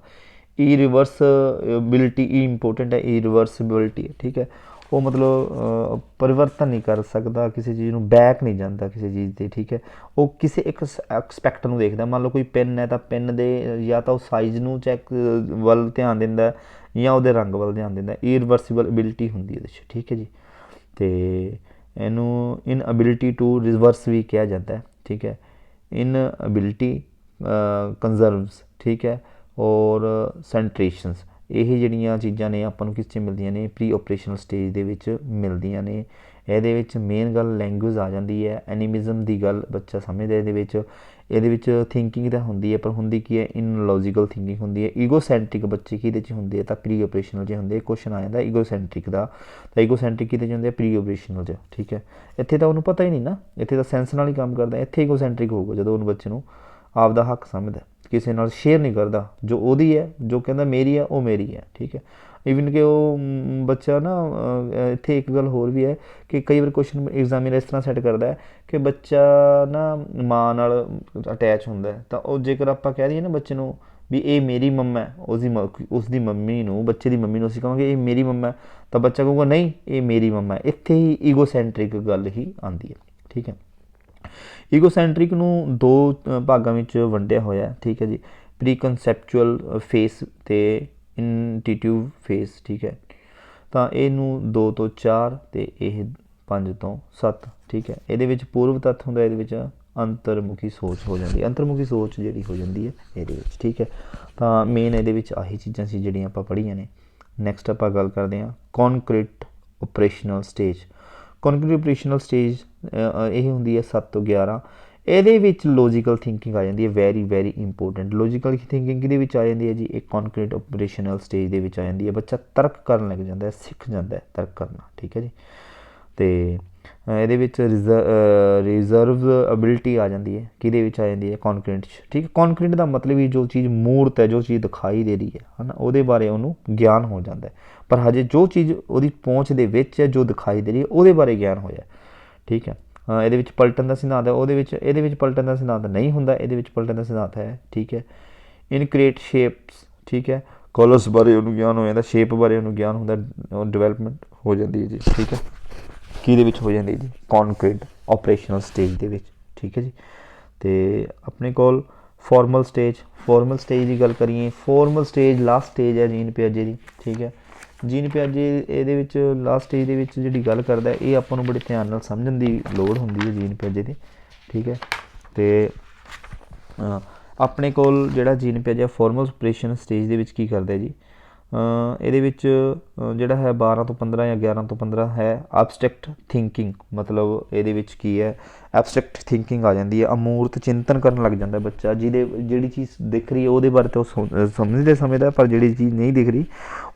ਇਰੀਵਰਸਬਿਲਿਟੀ ਇੰਪੋਰਟੈਂਟ ਹੈ, ਇਰੀਵਰਸਿਬਿਲਿਟੀ, ਠੀਕ ਹੈ, ਉਹ ਮਤਲਬ ਪਰਿਵਰਤਨ ਨਹੀਂ ਕਰ ਸਕਦਾ ਕਿਸੇ ਚੀਜ਼ ਨੂੰ, ਬੈਕ ਨਹੀਂ ਜਾਂਦਾ ਕਿਸੇ ਚੀਜ਼ 'ਤੇ, ਠੀਕ ਹੈ। ਉਹ ਕਿਸੇ ਇੱਕ ਐਕਸਪੈਕਟ ਨੂੰ ਦੇਖਦਾ, ਮੰਨ ਲਓ ਕੋਈ ਪੈਨ ਹੈ ਤਾਂ ਪੈਨ ਦੇ ਜਾਂ ਤਾਂ ਉਹ ਸਾਈਜ਼ ਨੂੰ ਚੈੱਕ ਵੱਲ ਧਿਆਨ ਦਿੰਦਾ ਜਾਂ ਉਹਦੇ ਰੰਗ ਵੱਲ ਧਿਆਨ ਦਿੰਦਾ। ਇਰੀਵਰਸਿਬਿਲਿਟੀ ਹੁੰਦੀ ਇਹਦੇ 'ਚ, ਠੀਕ ਹੈ ਜੀ। ਅਤੇ ਇਹਨੂੰ ਇਨਐਬਿਲਿਟੀ ਟੂ ਰਿਵਰਸ ਵੀ ਕਿਹਾ ਜਾਂਦਾ, ਠੀਕ ਹੈ। ਇਨਐਬਿਲਿਟੀ ਕੰਜ਼ਰਵਸ, ਠੀਕ ਹੈ, ਔਰ ਸੈਂਟਰੇਸ਼ਨਸ, ਇਹ ਜਿਹੜੀਆਂ ਚੀਜ਼ਾਂ ਨੇ ਆਪਾਂ ਨੂੰ ਕਿਸ 'ਚ ਮਿਲਦੀਆਂ ਨੇ, ਪ੍ਰੀ ਓਪਰੇਸ਼ਨਲ ਸਟੇਜ ਦੇ ਵਿੱਚ ਮਿਲਦੀਆਂ ਨੇ। ਇਹਦੇ ਵਿੱਚ ਮੇਨ ਗੱਲ ਲੈਂਗੁਏਜ ਆ ਜਾਂਦੀ ਹੈ, ਐਨੀਮਿਜ਼ਮ ਦੀ ਗੱਲ ਬੱਚਾ ਸਮਝਦਾ ਇਹਦੇ ਵਿੱਚ ਥਿੰਕਿੰਗ ਤਾਂ ਹੁੰਦੀ ਹੈ, ਪਰ ਹੁੰਦੀ ਕੀ ਹੈ, ਇਨਲੌਜੀਕਲ ਥਿੰਕਿੰਗ ਹੁੰਦੀ ਹੈ। ਈਗੋਸੈਂਟਰਿਕ ਬੱਚੇ ਕਿਹਦੇ 'ਚ ਹੁੰਦੇ ਆ ਤਾਂ ਪ੍ਰੀ ਓਪਰੇਸ਼ਨਲ 'ਚ ਹੁੰਦੇ। ਕੁਐਸਚਨ ਆ ਜਾਂਦਾ ਈਗੋਸੈਂਟਰਿਕ ਦਾ, ਤਾਂ ਈਗੋਸੈਂਟਰਿਕ ਕਿਹਦੇ 'ਚ ਹੁੰਦੇ ਆ, ਪ੍ਰੀ ਓਪਰੇਸ਼ਨਲ 'ਚ, ਠੀਕ ਹੈ। ਇੱਥੇ ਤਾਂ ਉਹਨੂੰ ਪਤਾ ਹੀ ਨਹੀਂ ਨਾ, ਇੱਥੇ ਤਾਂ ਸੈਂਸ ਨਾਲ ਹੀ ਕੰਮ ਕਰਦਾ। ਇੱਥੇ ਈਗੋਸੈਂਟਰਿਕ ਹੋਊਗਾ ਜਦੋਂ ਉਹਨੂੰ ਬੱਚੇ ਨੂੰ ਆਪਦਾ ਹੱਕ ਸਮਝਦਾ, ਕਿਸੇ ਨਾਲ ਸ਼ੇਅਰ ਨਹੀਂ ਕਰਦਾ, ਜੋ ਉਹਦੀ ਹੈ, ਜੋ ਕਹਿੰਦਾ ਮੇਰੀ ਹੈ ਉਹ ਮੇਰੀ ਹੈ, ਠੀਕ ਹੈ। ਈਵਨ ਕਿ ਉਹ ਬੱਚਾ ਨਾ ਇੱਥੇ ਇੱਕ ਗੱਲ ਹੋਰ ਵੀ ਹੈ ਕਿ ਕਈ ਵਾਰ ਕੁਐਸਚਨ ਐਗਜ਼ਾਮੀਨਰ ਇਸ ਤਰ੍ਹਾਂ ਸੈੱਟ ਕਰਦਾ ਹੈ ਕਿ ਬੱਚਾ ਨਾ ਮਾਂ ਨਾਲ ਅਟੈਚ ਹੁੰਦਾ, ਤਾਂ ਉਹ ਜੇਕਰ ਆਪਾਂ ਕਹਿ ਦਈਏ ਨਾ ਬੱਚੇ ਨੂੰ ਵੀ ਇਹ ਮੇਰੀ ਮੰਮਾ ਹੈ, ਉਸਦੀ ਮੰਮੀ ਨੂੰ, ਬੱਚੇ ਦੀ ਮੰਮੀ ਨੂੰ ਅਸੀਂ ਕਹਾਂਗੇ ਇਹ ਮੇਰੀ ਮੰਮਾ, ਤਾਂ ਬੱਚਾ ਕਹੂਗਾ ਨਹੀਂ ਇਹ ਮੇਰੀ ਮੰਮਾ ਹੈ। ਇੱਥੇ ਹੀ ਈਗੋਸੈਂਟਰਿਕ ਗੱਲ ਹੀ ਆਉਂਦੀ ਹੈ, ਠੀਕ ਹੈ। ਈਗੋਸੈਂਟਰਿਕ ਨੂੰ ਦੋ ਭਾਗਾਂ ਵਿੱਚ ਵੰਡਿਆ ਹੋਇਆ, ਠੀਕ ਹੈ ਜੀ। ਪ੍ਰੀ ਕਨਸੈਪਚੁਅਲ ਫੇਸ ਅਤੇ ਇੰਟੀਟਿਊਵ ਫੇਸ, ਠੀਕ ਹੈ। ਤਾਂ ਇਹਨੂੰ 2 ਤੋਂ 4 ਅਤੇ ਇਹ 5 ਤੋਂ 7, ਠੀਕ ਹੈ। ਇਹਦੇ ਵਿੱਚ ਪੂਰਵ ਤੱਥ ਹੁੰਦਾ, ਇਹਦੇ ਵਿੱਚ ਅੰਤਰਮੁਖੀ ਸੋਚ ਹੋ ਜਾਂਦੀ ਹੈ, ਅੰਤਰਮੁਖੀ ਸੋਚ ਜਿਹੜੀ ਹੋ ਜਾਂਦੀ ਹੈ ਇਹਦੇ ਵਿੱਚ, ਠੀਕ ਹੈ। ਤਾਂ ਮੇਨ ਇਹਦੇ ਵਿੱਚ ਆਹੀ ਚੀਜ਼ਾਂ ਸੀ ਜਿਹੜੀਆਂ ਆਪਾਂ ਪੜ੍ਹੀਆਂ ਨੇ। ਨੈਕਸਟ ਆਪਾਂ ਗੱਲ ਕਰਦੇ ਹਾਂ ਕੌਨਕਰੀਟ ਓਪਰੇਸ਼ਨਲ ਸਟੇਜ। ਕੌਨਕਰੀਟ ਓਪਰੇਸ਼ਨਲ ਸਟੇਜ ਇਹ ਹੁੰਦੀ ਹੈ 7 ਤੋਂ 11। ਇਹਦੇ ਵਿੱਚ ਲੌਜੀਕਲ ਥਿੰਕਿੰਗ ਆ ਜਾਂਦੀ ਹੈ, ਵੈਰੀ ਇੰਪੋਰਟੈਂਟ। ਲੌਜੀਕਲ ਥਿੰਕਿੰਗ ਕਿਹਦੇ ਵਿੱਚ ਆ ਜਾਂਦੀ ਹੈ ਜੀ, ਇਹ ਕੌਨਕਰੀਟ ਓਪਰੇਸ਼ਨਲ ਸਟੇਜ ਦੇ ਵਿੱਚ ਆ ਜਾਂਦੀ ਹੈ। ਬੱਚਾ ਤਰਕ ਕਰਨ ਲੱਗ ਜਾਂਦਾ, ਸਿੱਖ ਜਾਂਦਾ ਤਰਕ ਕਰਨਾ, ਠੀਕ ਹੈ ਜੀ। ਅਤੇ ਇਹਦੇ ਵਿੱਚ ਰਿਜ਼ਰਵਬਿਲਿਟੀ ਆ ਜਾਂਦੀ ਹੈ, ਕਿਹਦੇ ਵਿੱਚ ਆ ਜਾਂਦੀ ਹੈ, ਕੌਨਕਰੀਟ 'ਚ, ਠੀਕ ਹੈ। ਕੌਨਕਰੀਟ ਦਾ ਮਤਲਬ ਹੀ ਜੋ ਚੀਜ਼ ਮੂਰਤ ਹੈ, ਜੋ ਚੀਜ਼ ਦਿਖਾਈ ਦੇ ਰਹੀ ਹੈ ਨਾ, ਉਹਦੇ ਬਾਰੇ ਉਹਨੂੰ ਗਿਆਨ ਹੋ ਜਾਂਦਾ, ਪਰ ਹਜੇ ਜੋ ਚੀਜ਼ ਉਹਦੀ ਪਹੁੰਚ ਦੇ ਵਿੱਚ ਹੈ, ਜੋ ਦਿਖਾਈ ਦੇ ਰਹੀ ਹੈ, ਉਹਦੇ ਬਾਰੇ ਗਿਆਨ ਹੋਇਆ, ਠੀਕ ਹੈ। ਇਹਦੇ ਵਿੱਚ ਪਲਟਣ ਦਾ ਸਿਧਾਂਤ ਹੈ, ਇਹਦੇ ਵਿੱਚ ਪਲਟਣ ਦਾ ਸਿਧਾਂਤ ਨਹੀਂ ਹੁੰਦਾ, ਇਹਦੇ ਵਿੱਚ ਪਲਟਣ ਦਾ ਸਿਧਾਂਤ ਹੈ, ਠੀਕ ਹੈ। ਇਨਕ੍ਰੀਏਟ ਸ਼ੇਪਸ, ਠੀਕ ਹੈ, ਕਲਰਸ ਬਾਰੇ ਉਹਨੂੰ ਗਿਆਨ ਹੋ ਜਾਂਦਾ, ਸ਼ੇਪ ਬਾਰੇ ਉਹਨੂੰ ਗਿਆਨ ਹੁੰਦਾ, ਡਿਵੈਲਪਮੈਂਟ ਹੋ ਜਾਂਦੀ ਹੈ ਜੀ, ਠੀਕ ਹੈ। ਕਿਹਦੇ ਵਿੱਚ ਹੋ ਜਾਂਦੀ ਜੀ, ਕੌਨਕਰੀਟ ਓਪਰੇਸ਼ਨਲ ਸਟੇਜ ਦੇ ਵਿੱਚ, ਠੀਕ ਹੈ ਜੀ। ਅਤੇ ਆਪਣੇ ਕੋਲ ਫਾਰਮਲ ਸਟੇਜ ਦੀ ਗੱਲ ਕਰੀਏ, ਫਾਰਮਲ ਸਟੇਜ ਲਾਸਟ ਸਟੇਜ ਹੈ ਜੀਨ ਪਿਆਜੇ ਦੀ, ਠੀਕ ਹੈ। ਜੀਨ ਪਿਆਜੇ ਇਹਦੇ ਵਿੱਚ ਲਾਸਟ ਸਟੇਜ ਦੇ ਵਿੱਚ ਜਿਹੜੀ ਗੱਲ ਕਰਦਾ, ਇਹ ਆਪਾਂ ਨੂੰ ਬੜੇ ਧਿਆਨ ਨਾਲ ਸਮਝਣ ਦੀ ਲੋੜ ਹੁੰਦੀ ਹੈ ਜੀਨ ਪਿਆਜੇ ਦੀ, ਠੀਕ ਹੈ। ਅਤੇ ਆਪਣੇ ਕੋਲ ਜਿਹੜਾ ਜੀਨ ਪਿਆਜੇ ਫਾਰਮਲ ਓਪਰੇਸ਼ਨ ਸਟੇਜ ਦੇ ਵਿੱਚ ਕੀ ਕਰਦਾ ਜੀ, ਇਹਦੇ ਵਿੱਚ ਜਿਹੜਾ ਹੈ 12 ਤੋਂ 15 ਜਾਂ 11 ਤੋਂ 15 ਹੈ ਐਬਸਟਰੈਕਟ ਥਿੰਕਿੰਗ। ਮਤਲਬ ਇਹਦੇ ਵਿੱਚ ਕੀ ਹੈ, ਐਬਸਟਰੈਕਟ ਥਿੰਕਿੰਗ ਆ ਜਾਂਦੀ ਹੈ, ਅਮੂਰਤ ਚਿੰਤਨ ਕਰਨ ਲੱਗ ਜਾਂਦਾ ਬੱਚਾ। ਜਿਹੜੀ ਚੀਜ਼ ਦਿਖ ਰਹੀ ਹੈ ਉਹਦੇ ਬਾਰੇ ਤਾਂ ਉਹ ਸਮਝਦਾ, ਪਰ ਜਿਹੜੀ ਚੀਜ਼ ਨਹੀਂ ਦਿਖ ਰਹੀ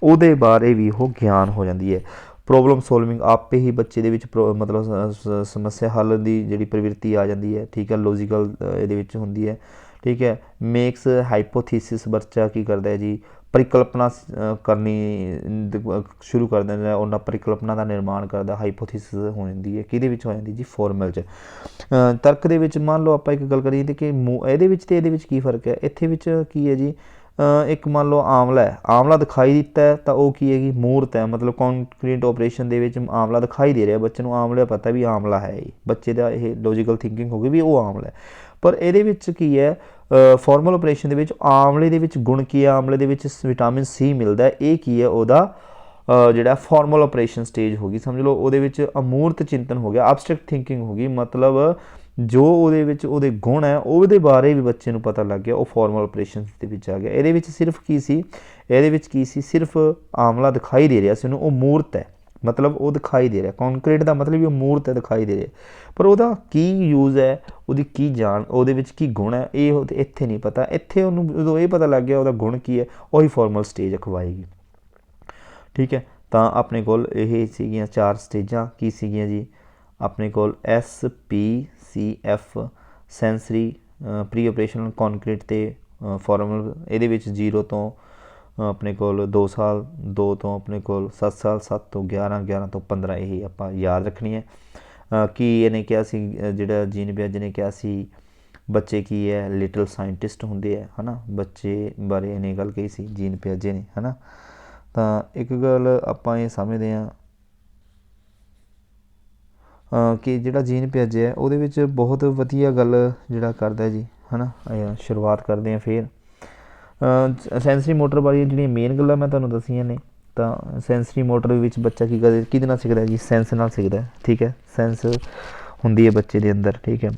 ਉਹਦੇ ਬਾਰੇ ਵੀ ਉਹ ਗਿਆਨ ਹੋ ਜਾਂਦੀ ਹੈ। ਪ੍ਰੋਬਲਮ ਸੋਲਵਿੰਗ, ਆਪੇ ਹੀ ਬੱਚੇ ਦੇ ਵਿੱਚ ਮਤਲਬ ਸਮੱਸਿਆ ਹੱਲ ਦੀ ਜਿਹੜੀ ਪ੍ਰਵਿਰਤੀ ਆ ਜਾਂਦੀ ਹੈ, ਠੀਕ ਹੈ। ਲੌਜੀਕਲ ਇਹਦੇ ਵਿੱਚ ਹੁੰਦੀ ਹੈ, ਠੀਕ ਹੈ। ਮੇਕਸ ਹਾਈਪੋਥੀਸਿਸ, ਬੱਚਾ ਕੀ ਕਰਦਾ ਹੈ ਜੀ, ਪਰਿਕਲਪਨਾ ਕਰਨੀ ਸ਼ੁਰੂ ਕਰ ਦਿੰਦਾ, ਉਹਨਾਂ ਪਰਿਕਲਪਨਾ ਦਾ ਨਿਰਮਾਣ ਕਰਦਾ, ਹਾਈਪੋਥੀਸਿਸ ਹੋ ਜਾਂਦੀ ਹੈ, ਕਿਹਦੇ ਵਿੱਚ ਹੋ ਜਾਂਦੀ ਜੀ, ਫਾਰਮਲ 'ਚ। ਤਰਕ ਦੇ ਵਿੱਚ ਮੰਨ ਲਓ ਆਪਾਂ ਇੱਕ ਗੱਲ ਕਰੀਏ ਕਿ ਇਹਦੇ ਵਿੱਚ ਅਤੇ ਇਹਦੇ ਵਿੱਚ ਕੀ ਫ਼ਰਕ ਹੈ। ਇੱਥੇ ਵਿੱਚ ਕੀ ਹੈ ਜੀ, ਇੱਕ ਮੰਨ ਲਓ ਆਮਲਾ ਦਿਖਾਈ ਦਿੱਤਾ ਹੈ, ਤਾਂ ਉਹ ਕੀ ਹੈਗੀ, ਮੂਰਤ ਹੈ। ਮਤਲਬ ਕੌਨਕਰੀਟ ਓਪਰੇਸ਼ਨ ਦੇ ਵਿੱਚ ਆਮਲਾ ਦਿਖਾਈ ਦੇ ਰਿਹਾ ਬੱਚੇ ਨੂੰ, ਆਮਲਾ ਪਤਾ ਵੀ ਆਮਲਾ ਹੈ, ਇਹ ਬੱਚੇ ਦਾ ਇਹ ਲੌਜੀਕਲ ਥਿੰਕਿੰਗ ਹੋ ਗਈ ਵੀ ਉਹ ਆਮਲਾ ਹੈ। ਪਰ ਇਹਦੇ ਵਿੱਚ ਕੀ ਹੈ, ਫਾਰਮਲ ਓਪਰੇਸ਼ਨ ਦੇ ਵਿੱਚ ਆਮਲੇ ਦੇ ਵਿੱਚ ਗੁਣ ਕੀ ਹੈ, ਆਮਲੇ ਦੇ ਵਿੱਚ ਵਿਟਾਮਿਨ ਸੀ ਮਿਲਦਾ, ਇਹ ਕੀ ਹੈ ਉਹਦਾ ਜਿਹੜਾ ਫਾਰਮਲ ਓਪਰੇਸ਼ਨ ਸਟੇਜ ਹੋ ਗਈ, ਸਮਝ ਲਓ। ਉਹਦੇ ਵਿੱਚ ਅਮੂਰਤ ਚਿੰਤਨ ਹੋ ਗਿਆ, ਐਬਸਟਰੈਕਟ ਥਿੰਕਿੰਗ ਹੋ ਗਈ, ਮਤਲਬ ਜੋ ਉਹਦੇ ਵਿੱਚ ਉਹਦੇ ਗੁਣ ਹੈ ਉਹਦੇ ਬਾਰੇ ਵੀ ਬੱਚੇ ਨੂੰ ਪਤਾ ਲੱਗ ਗਿਆ, ਉਹ ਫਾਰਮਲ ਓਪਰੇਸ਼ਨ ਦੇ ਵਿੱਚ ਆ ਗਿਆ। ਇਹਦੇ ਵਿੱਚ ਸਿਰਫ ਕੀ ਸੀ, ਸਿਰਫ ਆਮਲਾ ਦਿਖਾਈ ਦੇ ਰਿਹਾ ਸੀ ਉਹਨੂੰ, ਉਹ ਮੂਰਤ ਹੈ, ਮਤਲਬ ਉਹ ਦਿਖਾਈ ਦੇ ਰਿਹਾ। ਕੌਨਕਰੀਟ ਦਾ ਮਤਲਬ ਵੀ ਉਹ ਮੂਰਤ ਹੈ, ਦਿਖਾਈ ਦੇ ਰਿਹਾ, ਪਰ ਉਹਦਾ ਕੀ ਯੂਜ਼ ਹੈ, ਉਹਦੀ ਕੀ ਜਾਣ, ਉਹਦੇ ਵਿੱਚ ਕੀ ਗੁਣ ਹੈ, ਇਹ ਇੱਥੇ ਨਹੀਂ ਪਤਾ। ਇੱਥੇ ਉਹਨੂੰ ਜਦੋਂ ਇਹ ਪਤਾ ਲੱਗ ਗਿਆ ਉਹਦਾ ਗੁਣ ਕੀ ਹੈ, ਉਹੀ ਫਾਰਮਲ ਸਟੇਜ ਅਖਵਾਏਗੀ, ਠੀਕ ਹੈ। ਤਾਂ ਆਪਣੇ ਕੋਲ ਇਹ ਸੀਗੀਆਂ 4 ਸਟੇਜਾਂ, ਕੀ ਸੀਗੀਆਂ ਜੀ, ਆਪਣੇ ਕੋਲ SPCF sensory pre operational concrete ਤੇ ਫਾਰਮਲ ਇਹਦੇ ਵਿੱਚ 0 ਤੋਂ ਆਪਣੇ ਕੋਲ 2 ਸਾਲ, 2 ਤੋਂ ਆਪਣੇ ਕੋਲ 7 ਸਾਲ, 7 ਤੋਂ 11, 11 ਤੋਂ 15 ਇਹ ਆਪਾਂ ਯਾਦ ਰੱਖਣੀ ਹੈ। ਕੀ ਇਹਨੇ ਕਿਹਾ ਸੀ, ਜਿਹੜਾ ਜੀਨ ਪਿਆਜੇ ਨੇ ਕਿਹਾ ਸੀ ਬੱਚੇ ਕੀ ਹੈ ਲਿਟਲ ਸਾਇੰਟਿਸਟ ਹੁੰਦੇ ਹੈ, ਹੈ ਨਾ, ਬੱਚੇ ਬਾਰੇ ਇਹਨੇ ਗੱਲ ਕਹੀ ਸੀ ਜੀਨ ਪਿਆਜੇ ਨੇ, ਹੈ ਨਾ। ਤਾਂ ਇੱਕ ਗੱਲ ਆਪਾਂ ਇਹ ਸਮਝਦੇ ਹਾਂ ਕਿ ਜਿਹੜਾ ਜੀਨ ਪਿਆਜੇ ਹੈ ਉਹਦੇ ਵਿੱਚ ਬਹੁਤ ਵਧੀਆ ਗੱਲ ਜਿਹੜਾ ਕਰਦਾ ਜੀ, ਹੈ ਨਾ। ਸ਼ੁਰੂਆਤ ਕਰਦੇ ਹਾਂ ਫਿਰ ਸੈਂਸਰੀ ਮੋਟਰ ਬਾਰੇ ਜਿਹੜੀਆਂ ਮੇਨ ਗੱਲਾਂ ਮੈਂ ਤੁਹਾਨੂੰ ਦੱਸੀਆਂ ਨੇ। ਤਾਂ ਸੈਂਸਰੀ ਮੋਟਰ ਵਿੱਚ ਬੱਚਾ ਕੀ ਕਰਦੇ, ਕਿਹਦੇ ਨਾਲ ਸਿੱਖਦਾ ਜੀ, ਸੈਂਸ ਨਾਲ ਸਿੱਖਦਾ, ਠੀਕ ਹੈ। ਸੈਂਸ ਹੁੰਦੀ ਹੈ ਬੱਚੇ ਦੇ ਅੰਦਰ, ਠੀਕ ਹੈ।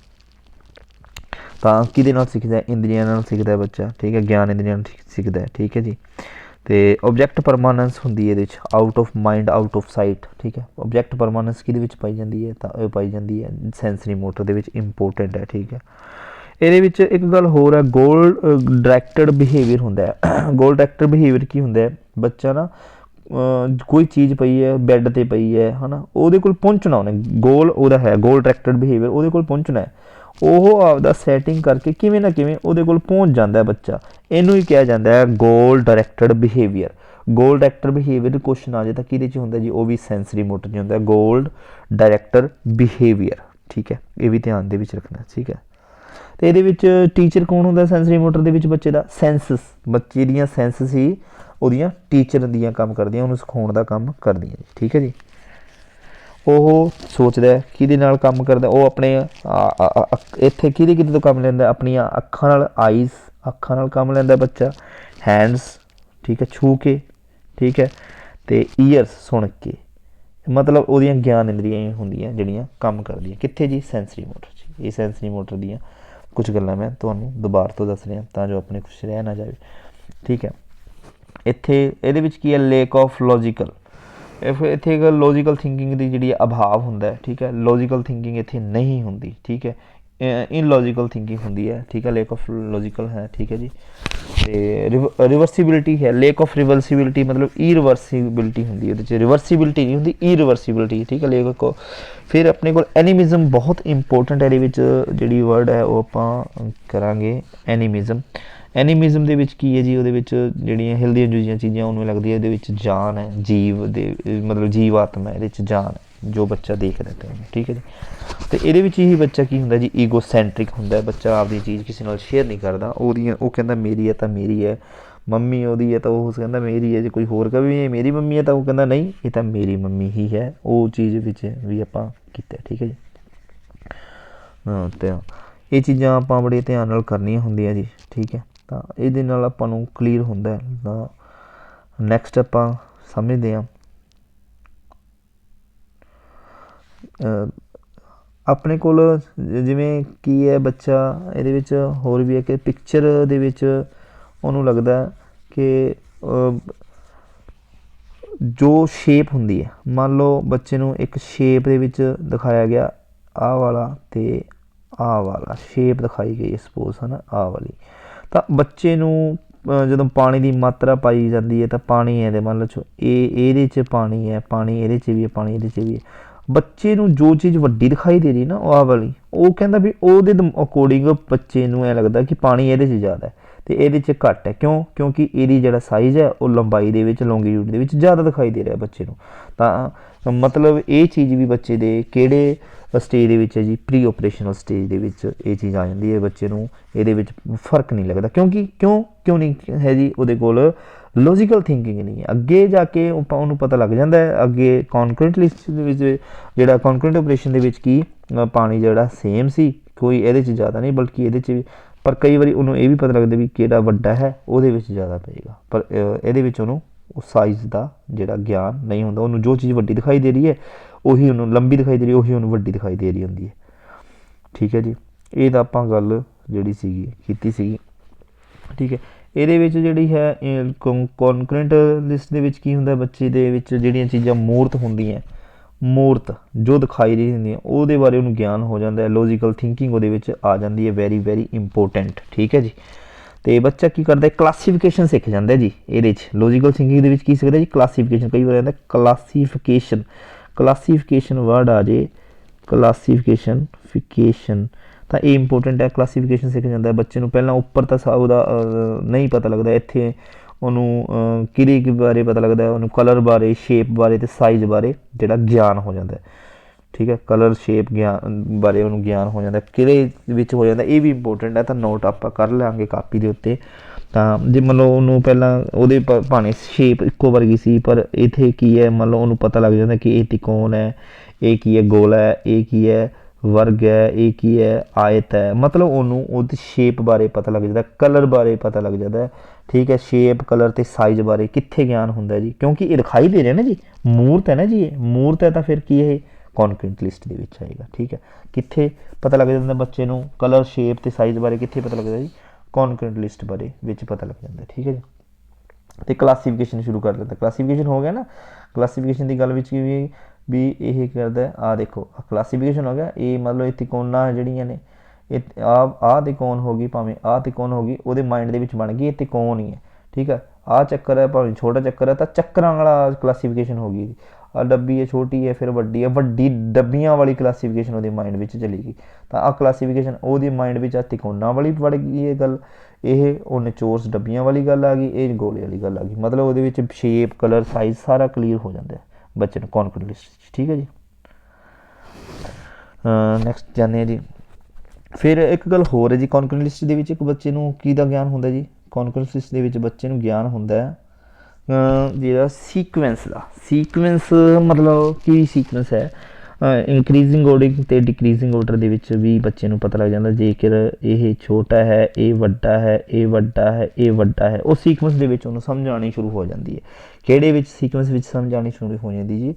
ਤਾਂ ਕਿਹਦੇ ਨਾਲ ਸਿੱਖਦਾ, ਇੰਦਰੀਆਂ ਨਾਲ ਸਿੱਖਦਾ ਬੱਚਾ, ਠੀਕ ਹੈ, ਗਿਆਨ ਇੰਦਰੀਆਂ ਨਾਲ ਸਿੱਖਦਾ, ਠੀਕ ਹੈ ਜੀ। ਅਤੇ ਓਬਜੈਕਟ ਪਰਮਾਨੈਂਸ ਹੁੰਦੀ ਹੈ ਇਹਦੇ ਵਿੱਚ, out of mind out of site, ਠੀਕ ਹੈ। ਓਬਜੈਕਟ ਪਰਮਾਨੈਂਸ ਕਿਹਦੇ ਵਿੱਚ ਪਾਈ ਜਾਂਦੀ ਹੈ, ਤਾਂ ਇਹ ਪਾਈ ਜਾਂਦੀ ਹੈ ਸੈਂਸਰੀ ਮੋਟਰ ਦੇ ਵਿੱਚ, ਇੰਪੋਰਟੈਂਟ ਹੈ, ਠੀਕ ਹੈ। ਇਹਦੇ ਵਿੱਚ ਇੱਕ ਗੱਲ ਹੋਰ ਹੈ, ਗੋਲ ਡਾਇਰੈਕਟਡ ਬਿਹੇਵੀਅਰ ਹੁੰਦਾ ਹੈ। ਗੋਲ ਡਾਇਰੈਕਟਡ ਬਿਹੇਵੀਅਰ ਕੀ ਹੁੰਦਾ ਹੈ, ਬੱਚਾ ਨਾ ਕੋਈ ਚੀਜ਼ ਪਈ ਹੈ ਬੈੱਡ 'ਤੇ ਪਈ ਹੈ ਨਾ, ਉਹਦੇ ਕੋਲ ਪਹੁੰਚਣਾ ਉਹਨੇ, ਗੋਲ ਉਹਦਾ ਹੈ ਗੋਲ ਡਾਇਰੈਕਟਡ ਬਿਹੇਵੀਅਰ, ਉਹਦੇ ਕੋਲ ਪਹੁੰਚਣਾ ਹੈ। ਉਹ ਆਪਦਾ ਸੈਟਿੰਗ ਕਰਕੇ ਕਿਵੇਂ ਨਾ ਕਿਵੇਂ ਉਹਦੇ ਕੋਲ ਪਹੁੰਚ ਜਾਂਦਾ ਬੱਚਾ, ਇਹਨੂੰ ਹੀ ਕਿਹਾ ਜਾਂਦਾ ਹੈ ਗੋਲ ਡਾਇਰੈਕਟਡ ਬਿਹੇਵੀਅਰ। ਗੋਲ ਡਾਇਰੈਕਟਡ ਬਿਹੇਵੀਅਰ ਕੁਐਸਚਨ ਆ ਜਾਏ ਤਾਂ ਕਿਹਦੇ 'ਚ ਹੁੰਦਾ ਜੀ, ਉਹ ਵੀ ਸੈਂਸਰੀ ਮੋਟਰ 'ਚ ਹੁੰਦਾ, ਗੋਲ ਡਾਇਰੈਕਟਡ ਬਿਹੇਵੀਅਰ, ਠੀਕ ਹੈ। ਇਹ ਵੀ ਧਿਆਨ ਦੇ ਵਿੱਚ ਰੱਖਣਾ, ਠੀਕ ਹੈ। ਅਤੇ ਇਹਦੇ ਵਿੱਚ ਟੀਚਰ ਕੌਣ ਹੁੰਦਾ ਸੈਂਸਰੀ ਮੋਟਰ ਦੇ ਵਿੱਚ, ਬੱਚੇ ਦਾ ਸੈਂਸਸ, ਬੱਚੇ ਦੀਆਂ ਸੈਂਸਸ ਹੀ ਉਹਦੀਆਂ ਟੀਚਰ ਦੀਆਂ ਕੰਮ ਕਰਦੀਆਂ, ਉਹਨੂੰ ਸਿਖਾਉਣ ਦਾ ਕੰਮ ਕਰਦੀਆਂ ਜੀ, ਠੀਕ ਹੈ ਜੀ। ਉਹ ਸੋਚਦਾ ਕਿਹਦੇ ਨਾਲ ਕੰਮ ਕਰਦਾ, ਉਹ ਆਪਣੇ ਇੱਥੇ ਕਿਹਦੇ ਤੋਂ ਕੰਮ ਲੈਂਦਾ, ਆਪਣੀਆਂ ਅੱਖਾਂ ਨਾਲ, ਆਈਜ਼ ਅੱਖਾਂ ਨਾਲ ਕੰਮ ਲੈਂਦਾ ਬੱਚਾ, ਹੈਂਡਸ, ਠੀਕ ਹੈ, ਛੂਹ ਕੇ, ਠੀਕ ਹੈ, ਅਤੇ ਈਅਰਸ ਸੁਣ ਕੇ, ਮਤਲਬ ਉਹਦੀਆਂ ਗਿਆਨ ਇੰਦਰੀਆਂ ਹੁੰਦੀਆਂ ਜਿਹੜੀਆਂ ਕੰਮ ਕਰਦੀਆਂ ਕਿੱਥੇ ਜੀ, ਸੈਂਸਰੀ ਮੋਟਰ 'ਚ। ਇਹ ਸੈਂਸਰੀ ਮੋਟਰ ਦੀਆਂ ਕੁਛ ਗੱਲਾਂ ਮੈਂ ਤੁਹਾਨੂੰ ਦੁਬਾਰਾ ਤੋਂ ਦੱਸ ਰਿਹਾ ਤਾਂ ਜੋ ਆਪਣੇ ਕੁਛ ਰਹਿ ਨਾ ਜਾਵੇ, ਠੀਕ ਹੈ। ਇੱਥੇ ਇਹਦੇ ਵਿੱਚ ਕੀ ਹੈ, ਲੇਕ ਆਫ ਲੌਜੀਕਲ, ਇੱਥੇ ਇੱਕ ਲੌਜੀਕਲ ਥਿੰਕਿੰਗ ਦੀ ਜਿਹੜੀ ਅਭਾਵ ਹੁੰਦਾ, ਠੀਕ ਹੈ। ਲੌਜੀਕਲ ਥਿੰਕਿੰਗ ਇੱਥੇ ਨਹੀਂ ਹੁੰਦੀ, ਠੀਕ ਹੈ, ਇਨਲੌਜੀਕਲ ਥਿੰਕਿੰਗ ਹੁੰਦੀ ਹੈ, ਠੀਕ ਹੈ। ਲੇਕ ਆਫ ਲੌਜੀਕਲ ਹੈ, ਠੀਕ ਹੈ ਜੀ। ਅਤੇ ਰਿਵਰਸੀਬਿਲਿਟੀ ਹੈ, ਲੇਕ ਆਫ ਰਿਵਰਸੀਬਿਲਿਟੀ ਮਤਲਬ ਈਰਿਵਰਸੀਬਿਲਿਟੀ ਹੁੰਦੀ ਹੈ, ਉਹਦੇ 'ਚ ਰਿਵਰਸੀਬਿਲਿਟੀ ਨਹੀਂ ਹੁੰਦੀ, ਈਰਿਵਰਸੀਬਿਲਿਟੀ, ਠੀਕ ਹੈ। ਲੇਕ ਫਿਰ ਆਪਣੇ ਕੋਲ ਐਨੀਮਿਜ਼ਮ ਬਹੁਤ ਇੰਪੋਰਟੈਂਟ, ਇਹਦੇ ਵਿੱਚ ਜਿਹੜੀ ਵਰਡ ਹੈ ਉਹ ਆਪਾਂ ਕਰਾਂਗੇ ਐਨੀਮਿਜ਼ਮ। ਐਨੀਮਿਜ਼ਮ ਦੇ ਵਿੱਚ ਕੀ ਹੈ ਜੀ, ਉਹਦੇ ਵਿੱਚ ਜਿਹੜੀਆਂ ਹਿਲਦੀਆਂ ਜੁਲਦੀਆਂ ਚੀਜ਼ਾਂ ਉਹਨੂੰ ਲੱਗਦੀ ਹੈ ਇਹਦੇ ਵਿੱਚ ਜਾਨ ਹੈ, ਜੀਵ ਦੇ ਮਤਲਬ ਜੀਵ ਆਤਮਾ ਇਹਦੇ ਵਿੱਚ ਜਾਨ ਹੈ, ਜੋ ਬੱਚਾ ਦੇਖਦਾ ਹੈ, ਠੀਕ ਹੈ ਜੀ। ਅਤੇ ਇਹਦੇ ਵਿੱਚ ਹੀ ਬੱਚਾ ਕੀ ਹੁੰਦਾ ਜੀ, ਈਗੋਸੈਂਟਰਿਕ ਹੁੰਦਾ, ਬੱਚਾ ਆਪਦੀ ਚੀਜ਼ ਕਿਸੇ ਨਾਲ ਸ਼ੇਅਰ ਨਹੀਂ ਕਰਦਾ, ਉਹ ਕਹਿੰਦਾ ਮੇਰੀ ਹੈ ਤਾਂ ਮੇਰੀ ਹੈ, ਮੰਮੀ ਉਹਦੀ ਹੈ ਤਾਂ ਉਹ ਕਹਿੰਦਾ ਮੇਰੀ ਹੈ, ਜੇ ਕੋਈ ਹੋਰ ਕਹੇ ਮੇਰੀ ਮੰਮੀ ਹੈ ਤਾਂ ਉਹ ਕਹਿੰਦਾ ਨਹੀਂ ਇਹ ਤਾਂ ਮੇਰੀ ਮੰਮੀ ਹੀ ਹੈ, ਉਹ ਚੀਜ਼ ਵਿੱਚ ਵੀ ਆਪਾਂ ਕੀਤਾ, ਠੀਕ ਹੈ ਜੀ। ਅਤੇ ਇਹ ਚੀਜ਼ਾਂ ਆਪਾਂ ਬੜੇ ਧਿਆਨ ਨਾਲ ਕਰਨੀਆਂ ਹੁੰਦੀਆਂ ਜੀ, ਠੀਕ ਹੈ। ਤਾਂ ਇਹਦੇ ਨਾਲ ਆਪਾਂ ਨੂੰ ਕਲੀਅਰ ਹੁੰਦਾ। ਤਾਂ ਨੈਕਸਟ ਆਪਾਂ ਸਮਝਦੇ ਹਾਂ ਆਪਣੇ ਕੋਲ ਜਿਵੇਂ ਕੀ ਹੈ ਬੱਚਾ ਇਹਦੇ ਵਿੱਚ ਹੋਰ ਵੀ ਹੈ ਕਿ ਪਿਕਚਰ ਦੇ ਵਿੱਚ ਉਹਨੂੰ ਲੱਗਦਾ ਕਿ ਜੋ ਸ਼ੇਪ ਹੁੰਦੀ ਹੈ, ਮੰਨ ਲਓ ਬੱਚੇ ਨੂੰ ਇੱਕ ਸ਼ੇਪ ਦੇ ਵਿੱਚ ਦਿਖਾਇਆ ਗਿਆ, ਆਹ ਵਾਲਾ ਅਤੇ ਆਹ ਵਾਲਾ ਸ਼ੇਪ ਦਿਖਾਈ ਗਈ ਸਪੋਜ਼, ਹੈ ਨਾ, ਆਹ ਵਾਲੀ। ਤਾਂ ਬੱਚੇ ਨੂੰ ਜਦੋਂ ਪਾਣੀ ਦੀ ਮਾਤਰਾ ਪਾਈ ਜਾਂਦੀ ਹੈ ਤਾਂ ਪਾਣੀ ਇਹਦੇ ਮੰਨ ਲਓ ਇਹਦੇ 'ਚ ਪਾਣੀ ਹੈ, ਪਾਣੀ ਇਹਦੇ 'ਚ ਵੀ ਹੈ, ਪਾਣੀ ਇਹਦੇ 'ਚ ਵੀ ਹੈ। ਬੱਚੇ ਨੂੰ ਜੋ ਚੀਜ਼ ਵੱਡੀ ਦਿਖਾਈ ਦੇ ਰਹੀ ਨਾ ਉਹ ਆਹ ਵਾਲੀ, ਉਹ ਕਹਿੰਦਾ ਵੀ ਉਹਦੇ ਅਕੋਰਡਿੰਗ ਬੱਚੇ ਨੂੰ ਐਂ ਲੱਗਦਾ ਕਿ ਪਾਣੀ ਇਹਦੇ 'ਚ ਜ਼ਿਆਦਾ ਅਤੇ ਇਹਦੇ 'ਚ ਘੱਟ ਹੈ। ਕਿਉਂਕਿ ਇਹਦੀ ਜਿਹੜਾ ਸਾਈਜ਼ ਹੈ ਉਹ ਲੰਬਾਈ ਦੇ ਵਿੱਚ, ਲੌਂਗੀਟਿਊਡ ਦੇ ਵਿੱਚ ਜ਼ਿਆਦਾ ਦਿਖਾਈ ਦੇ ਰਿਹਾ ਬੱਚੇ ਨੂੰ। ਤਾਂ ਮਤਲਬ ਇਹ ਚੀਜ਼ ਵੀ ਬੱਚੇ ਦੇ ਕਿਹੜੇ ਸਟੇਜ ਦੇ ਵਿੱਚ ਹੈ ਜੀ, ਪ੍ਰੀ ਓਪਰੇਸ਼ਨਲ ਸਟੇਜ ਦੇ ਵਿੱਚ ਇਹ ਚੀਜ਼ ਆ ਜਾਂਦੀ ਹੈ। ਬੱਚੇ ਨੂੰ ਇਹਦੇ ਵਿੱਚ ਫਰਕ ਨਹੀਂ ਲੱਗਦਾ, ਕਿਉਂ ਨਹੀਂ ਹੈ ਜੀ, ਉਹਦੇ ਕੋਲ ਲੌਜੀਕਲ ਥਿੰਕਿੰਗ ਨਹੀਂ ਹੈ। ਅੱਗੇ ਜਾ ਕੇ ਉਹਨੂੰ ਪਤਾ ਲੱਗ ਜਾਂਦਾ ਹੈ, ਅੱਗੇ ਕੌਨਕਰੈਂਟ ਲਿਸਟ ਦੇ ਵਿੱਚ ਜਿਹੜਾ ਕੌਨਕਰੈਂਟ ਓਪਰੇਸ਼ਨ ਦੇ ਵਿੱਚ ਕੀ ਪਾਣੀ ਜਿਹੜਾ ਸੇਮ ਸੀ, ਕੋਈ ਇਹਦੇ 'ਚ ਜ਼ਿਆਦਾ ਨਹੀਂ ਬਲਕਿ ਇਹਦੇ 'ਚ ਵੀ, ਪਰ ਕਈ ਵਾਰੀ ਉਹਨੂੰ ਇਹ ਵੀ ਪਤਾ ਲੱਗਦਾ ਵੀ ਕਿਹੜਾ ਵੱਡਾ ਹੈ ਉਹਦੇ ਵਿੱਚ ਜ਼ਿਆਦਾ ਪਏਗਾ, ਪਰ ਇਹਦੇ ਵਿੱਚ ਉਹਨੂੰ ਉਹ ਸਾਈਜ਼ ਦਾ ਜਿਹੜਾ ਗਿਆਨ ਨਹੀਂ ਹੁੰਦਾ। ਉਹਨੂੰ ਜੋ ਚੀਜ਼ ਵੱਡੀ ਦਿਖਾਈ ਦੇ ਰਹੀ ਹੈ ਉਹੀ ਉਹਨੂੰ ਲੰਬੀ ਦਿਖਾਈ ਦੇ ਰਹੀ, ਉਹੀ ਉਹਨੂੰ ਵੱਡੀ ਦਿਖਾਈ ਦੇ ਰਹੀ ਹੁੰਦੀ ਹੈ, ਠੀਕ ਹੈ ਜੀ। ਇਹ ਤਾਂ ਆਪਾਂ ਗੱਲ ਜਿਹੜੀ ਸੀਗੀ ਕੀਤੀ ਸੀਗੀ, ਠੀਕ ਹੈ। ਇਹਦੇ ਵਿੱਚ ਜਿਹੜੀ ਹੈ ਕੌਨਕਰੈਂਟ ਲਿਸਟ ਦੇ ਵਿੱਚ ਕੀ ਹੁੰਦਾ, ਬੱਚੇ ਦੇ ਵਿੱਚ ਜਿਹੜੀਆਂ ਚੀਜ਼ਾਂ ਮੂਰਤ ਹੁੰਦੀਆਂ, ਮੂਰਤ ਜੋ ਦਿਖਾਈ ਰਹੀ ਹੁੰਦੀਆਂ ਉਹਦੇ ਬਾਰੇ ਉਹਨੂੰ ਗਿਆਨ ਹੋ ਜਾਂਦਾ ਹੈ। ਲੌਜੀਕਲ ਥਿੰਕਿੰਗ ਉਹਦੇ ਵਿੱਚ ਆ ਜਾਂਦੀ ਹੈ, ਵੈਰੀ ਵੈਰੀ ਇੰਪੋਰਟੈਂਟ, ਠੀਕ ਹੈ ਜੀ। ਅਤੇ ਬੱਚਾ ਕੀ ਕਰਦਾ, ਕਲਾਸੀਫਿਕੇਸ਼ਨ ਸਿੱਖ ਜਾਂਦਾ ਜੀ ਇਹਦੇ 'ਚ। ਲੌਜੀਕਲ ਥਿੰਕਿੰਗ ਦੇ ਵਿੱਚ ਕੀ ਸਿੱਖਦਾ ਜੀ, ਕਲਾਸੀਫਿਕੇਸ਼ਨ। ਕਈ ਵਾਰ ਆਉਂਦਾ ਕਲਾਸੀਫਿਕੇਸ਼ਨ ਵਰਡ ਆ ਜੇ, ਕਲਾਸੀਫਿਕੇਸ਼ਨ ਤਾਂ ਇਹ ਇੰਪੋਰਟੈਂਟ ਹੈ। ਕਲਾਸੀਫਿਕੇਸ਼ਨ ਸਿੱਖ ਜਾਂਦਾ ਹੈ ਬੱਚੇ ਨੂੰ, ਪਹਿਲਾਂ ਉੱਪਰ ਤਾਂ ਉਹਦਾ ਨਹੀਂ ਪਤਾ ਲੱਗਦਾ, ਇੱਥੇ ਉਹਨੂੰ ਕਿਹੜੇ ਬਾਰੇ ਪਤਾ ਲੱਗਦਾ, ਉਹਨੂੰ ਕਲਰ ਬਾਰੇ, ਸ਼ੇਪ ਬਾਰੇ ਅਤੇ ਸਾਈਜ਼ ਬਾਰੇ ਜਿਹੜਾ ਗਿਆਨ ਹੋ ਜਾਂਦਾ। ਠੀਕ ਹੈ, ਕਲਰ ਸ਼ੇਪ ਗਿਆਨ ਬਾਰੇ ਉਹਨੂੰ ਗਿਆਨ ਹੋ ਜਾਂਦਾ, ਕਿਹੜੇ ਵਿੱਚ ਹੋ ਜਾਂਦਾ, ਇਹ ਵੀ ਇੰਪੋਰਟੈਂਟ ਹੈ। ਤਾਂ ਨੋਟ ਆਪਾਂ ਕਰ ਲਾਂਗੇ ਕਾਪੀ ਦੇ ਉੱਤੇ। ਤਾਂ ਜੇ ਮੰਨ ਲਓ ਉਹਨੂੰ ਪਹਿਲਾਂ ਉਹਦੇ ਭਾਵੇਂ ਸ਼ੇਪ ਇੱਕੋ ਵਰਗੀ ਸੀ, ਪਰ ਇੱਥੇ ਕੀ ਹੈ, ਮੰਨ ਲਓ ਉਹਨੂੰ ਪਤਾ ਲੱਗ ਜਾਂਦਾ ਕਿ ਇਹ ਤਿਕੋਣ ਹੈ, ਇਹ ਕੀ ਹੈ ਗੋਲਾ ਹੈ, ਇਹ ਕੀ ਹੈ ਵਰਗ ਹੈ, ਇਹ ਕੀ ਹੈ ਆਇਤ ਹੈ। ਮਤਲਬ ਉਹਨੂੰ ਉਹਦੀ ਸ਼ੇਪ ਬਾਰੇ ਪਤਾ ਲੱਗ ਜਾਂਦਾ, ਕਲਰ ਬਾਰੇ ਪਤਾ ਲੱਗ ਜਾਂਦਾ। ਠੀਕ ਹੈ, ਸ਼ੇਪ ਕਲਰ ਅਤੇ ਸਾਈਜ਼ ਬਾਰੇ ਕਿੱਥੇ ਗਿਆਨ ਹੁੰਦਾ ਜੀ, ਕਿਉਂਕਿ ਇਹ ਦਿਖਾਈ ਦੇ ਰਿਹਾ ਨਾ ਜੀ, ਮੂਰਤ ਹੈ ਨਾ ਜੀ, ਇਹ ਮੂਰਤ ਹੈ, ਤਾਂ ਫਿਰ ਕੀ ਇਹ ਕੌਨਕਰੈਂਟ ਲਿਸਟ ਦੇ ਵਿੱਚ ਆਏਗਾ। ਠੀਕ ਹੈ, ਕਿੱਥੇ ਪਤਾ ਲੱਗ ਜਾਂਦਾ ਬੱਚੇ ਨੂੰ ਕਲਰ ਸ਼ੇਪ ਅਤੇ ਸਾਈਜ਼ ਬਾਰੇ, ਕਿੱਥੇ ਪਤਾ ਲੱਗਦਾ ਜੀ, ਕੌਨਕਰੈਂਟ ਲਿਸਟ ਬਾਰੇ ਵਿੱਚ ਪਤਾ ਲੱਗ ਜਾਂਦਾ। ਠੀਕ ਹੈ ਜੀ, ਅਤੇ ਕਲਾਸੀਫਿਕੇਸ਼ਨ ਸ਼ੁਰੂ ਕਰ ਦਿੰਦਾ। ਕਲਾਸੀਫਿਕੇਸ਼ਨ ਹੋ ਗਿਆ ਨਾ, ਕਲਾਸੀਫਿਕੇਸ਼ਨ ਦੀ ਗੱਲ ਵਿੱਚ ਕੀ ਵੀ ਇਹ ਕਰਦਾ, ਆਹ ਦੇਖੋ ਕਲਾਸੀਫਿਕੇਸ਼ਨ ਹੋ ਗਿਆ, ਇਹ ਮੰਨ ਲਓ ਇਹ ਤਿਕੋਣਾਂ ਜਿਹੜੀਆਂ ਨੇ, ਇਹ ਆਹ ਤਿਕੋਣ ਹੋ ਗਈ, ਭਾਵੇਂ ਆਹ ਤਿਕੋਣ ਹੋ ਗਈ, ਉਹਦੇ ਮਾਈਂਡ ਦੇ ਵਿੱਚ ਬਣ ਗਈ ਇਹ ਤਿਕੋਣ ਹੀ ਹੈ। ਠੀਕ ਹੈ, ਆਹ ਚੱਕਰ ਹੈ, ਭਾਵੇਂ ਛੋਟਾ ਚੱਕਰ ਹੈ, ਤਾਂ ਚੱਕਰਾਂ ਵਾਲਾ ਕਲਾਸੀਫਿਕੇਸ਼ਨ ਹੋ ਗਈ। ਆਹ ਡੱਬੀ ਹੈ, ਛੋਟੀ ਹੈ, ਫਿਰ ਵੱਡੀ ਹੈ, ਵੱਡੀ ਡੱਬੀਆਂ ਵਾਲੀ ਕਲਾਸੀਫਿਕੇਸ਼ਨ ਉਹਦੇ ਮਾਈਂਡ ਵਿੱਚ ਚਲੀ ਗਈ। ਤਾਂ ਆਹ ਕਲਾਸੀਫਿਕੇਸ਼ਨ ਉਹਦੇ ਮਾਈਂਡ ਵਿੱਚ ਆ ਤਿਕੋਣਾਂ ਵਾਲੀ ਵੜ ਗਈ ਇਹ ਗੱਲ, ਇਹ ਉਹ ਨਿਚੋੜਸ ਡੱਬੀਆਂ ਵਾਲੀ ਗੱਲ ਆ ਗਈ, ਇਹ ਗੋਲੇ ਵਾਲੀ ਗੱਲ ਆ ਗਈ। ਮਤਲਬ ਉਹਦੇ ਵਿੱਚ ਸ਼ੇਪ ਕਲਰ ਸਾਈਜ਼ ਸਾਰਾ ਕਲੀਅਰ ਹੋ ਜਾਂਦਾ ਬੱਚੇ ਨੂੰ ਕੌਨਕਰੈਂਟ ਲਿਸਟ 'ਚ। ਠੀਕ ਹੈ ਜੀ, ਨੈਕਸਟ ਜਾਂਦੇ ਹਾਂ ਜੀ। ਫਿਰ ਇੱਕ ਗੱਲ ਹੋਰ ਹੈ ਜੀ, ਕੌਨਕਰੈਂਟ ਲਿਸਟ ਦੇ ਵਿੱਚ ਇੱਕ ਬੱਚੇ ਨੂੰ ਕੀ ਦਾ ਗਿਆਨ ਹੁੰਦਾ ਜੀ, ਕੌਨਕਰੈਂਟ ਲਿਸਟ ਦੇ ਵਿੱਚ ਬੱਚੇ ਨੂੰ ਗਿਆਨ ਹੁੰਦਾ ਜਿਹੜਾ ਸੀਕੁਐਂਸ ਦਾ। ਸੀਕੁਐਂਸ ਮਤਲਬ ਕੀ ਸੀਕੁਐਂਸ ਹੈ, ਇੰਕਰੀਜ਼ਿੰਗ ਆਰਡਰ ਅਤੇ ਡਿਕਰੀਜ਼ਿੰਗ ਆਰਡਰ ਦੇ ਵਿੱਚ ਵੀ ਬੱਚੇ ਨੂੰ ਪਤਾ ਲੱਗ ਜਾਂਦਾ। ਜੇਕਰ ਇਹ ਛੋਟਾ ਹੈ, ਇਹ ਵੱਡਾ ਹੈ, ਇਹ ਵੱਡਾ ਹੈ, ਇਹ ਵੱਡਾ ਹੈ, ਉਹ ਸੀਕੁਐਂਸ ਦੇ ਵਿੱਚ ਉਹਨੂੰ ਸਮਝ ਆਉਣੀ ਸ਼ੁਰੂ ਹੋ ਜਾਂਦੀ ਹੈ। ਕਿਹੜੇ ਵਿੱਚ ਸੀਕੁਐਂਸ ਵਿੱਚ ਸਮਝ ਆਉਣੀ ਸ਼ੁਰੂ ਹੋ ਜਾਂਦੀ ਜੀ,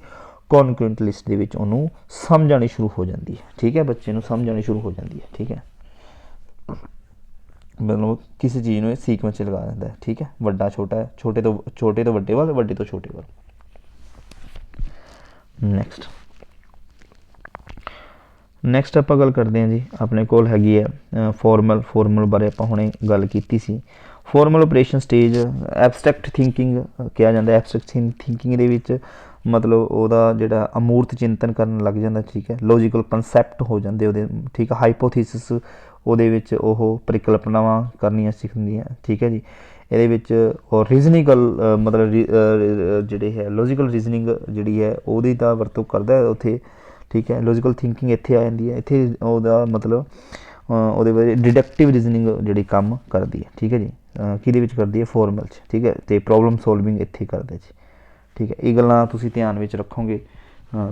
ਕੌਨਕਰੈਂਟ ਲਿਸਟ ਦੇ ਵਿੱਚ ਉਹਨੂੰ ਸਮਝ ਆਉਣੀ ਸ਼ੁਰੂ ਹੋ ਜਾਂਦੀ ਹੈ। ਠੀਕ ਹੈ, ਬੱਚੇ ਨੂੰ ਸਮਝ ਆਉਣੀ ਸ਼ੁਰੂ ਹੋ ਜਾਂਦੀ ਹੈ। ਠੀਕ ਹੈ, ਮਤਲਬ ਕਿਸੇ ਚੀਜ਼ ਨੂੰ ਇਹ ਸੀਕੁਐਂਸ 'ਚ ਲਗਾ ਦਿੰਦਾ ਹੈ। ਠੀਕ ਹੈ, ਵੱਡਾ ਛੋਟਾ ਹੈ, ਛੋਟੇ ਤੋਂ ਵੱਡੇ ਵੱਲ, ਵੱਡੇ ਤੋਂ ਛੋਟੇ ਵੱਲ। ਨੈਕਸਟ ਆਪਾਂ ਗੱਲ ਕਰਦੇ ਹਾਂ ਜੀ, ਆਪਣੇ ਕੋਲ ਹੈਗੀ ਹੈ ਫਾਰਮਲ ਬਾਰੇ ਆਪਾਂ ਹੁਣੇ ਗੱਲ ਕੀਤੀ ਸੀ। Formal operation stage abstract thinking ਕਿਹਾ ਜਾਂਦਾ। ਐਬਸਟਰੈਕਟ ਥਿੰਕਿੰਗ ਦੇ ਵਿੱਚ ਮਤਲਬ ਉਹਦਾ ਜਿਹੜਾ ਅਮੂਰਤ ਚਿੰਤਨ ਕਰਨ ਲੱਗ ਜਾਂਦਾ। ਠੀਕ ਹੈ, ਲੋਜੀਕਲ ਕਨਸੈਪਟ ਹੋ ਜਾਂਦੇ ਉਹਦੇ। ਠੀਕ ਹੈ, ਹਾਈਪੋਥੀਸਿਸ ਉਹਦੇ ਵਿੱਚ ਉਹ ਪਰਿਕਲਪਨਾਵਾਂ ਕਰਨੀਆਂ ਸਿੱਖਦੀਆਂ। ਠੀਕ ਹੈ ਜੀ, ਇਹਦੇ ਵਿੱਚ ਔਰ ਰੀਜ਼ਨਿਕਲ ਮਤਲਬ ਜਿਹੜੇ ਹੈ ਲੋਜੀਕਲ ਰੀਜ਼ਨਿੰਗ ਜਿਹੜੀ ਹੈ ਉਹਦੀ ਤਾਂ ਵਰਤੋਂ ਕਰਦਾ ਉੱਥੇ। ਠੀਕ ਹੈ, ਲੋਜੀਕਲ ਥਿੰਕਿੰਗ ਇੱਥੇ ਆ ਜਾਂਦੀ ਹੈ। ਇੱਥੇ ਉਹਦਾ ਮਤਲਬ ਉਹਦੇ ਵਿੱਚ ਡਿਡਕਟਿਵ ਰੀਜ਼ਨਿੰਗ ਜਿਹੜੀ ਕੰਮ ਕਰਦੀ ਹੈ। ਠੀਕ ਹੈ ਜੀ, ਕਿਹਦੇ ਵਿੱਚ ਕਰਦੀ ਹੈ, ਫਾਰਮਲ 'ਚ। ਠੀਕ ਹੈ, ਅਤੇ ਪ੍ਰੋਬਲਮ ਸੋਲਵਿੰਗ ਇੱਥੇ ਕਰਦਾ ਜੀ। ਠੀਕ ਹੈ, ਇਹ ਗੱਲਾਂ ਤੁਸੀਂ ਧਿਆਨ ਵਿੱਚ ਰੱਖੋਗੇ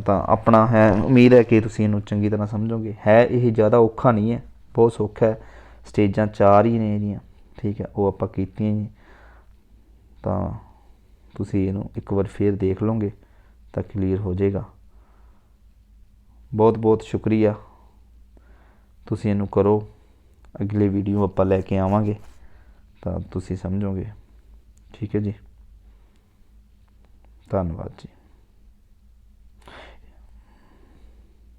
ਤਾਂ ਆਪਣਾ ਹੈ, ਉਮੀਦ ਹੈ ਕਿ ਤੁਸੀਂ ਇਹਨੂੰ ਚੰਗੀ ਤਰ੍ਹਾਂ ਸਮਝੋਗੇ। ਹੈ ਇਹ ਜ਼ਿਆਦਾ ਔਖਾ ਨਹੀਂ ਹੈ, ਬਹੁਤ ਸੌਖਾ ਹੈ। ਸਟੇਜਾਂ 4 ਹੀ ਨੇ ਇਹਦੀਆਂ। ਠੀਕ ਹੈ, ਉਹ ਆਪਾਂ ਕੀਤੀਆਂ ਜੀ, ਤਾਂ ਤੁਸੀਂ ਇਹਨੂੰ ਇੱਕ ਵਾਰ ਫਿਰ ਦੇਖ ਲਓਗੇ ਤਾਂ ਕਲੀਅਰ ਹੋ ਜਾਏਗਾ। ਬਹੁਤ ਬਹੁਤ ਸ਼ੁਕਰੀਆ, ਤੁਸੀਂ ਇਹਨੂੰ ਕਰੋ। ਅਗਲੀ ਵੀਡੀਓ ਆਪਾਂ ਲੈ ਕੇ ਆਵਾਂਗੇ ਤਾਂ ਤੁਸੀਂ ਸਮਝੋਗੇ। ਠੀਕ ਹੈ ਜੀ, ਧੰਨਵਾਦ ਜੀ।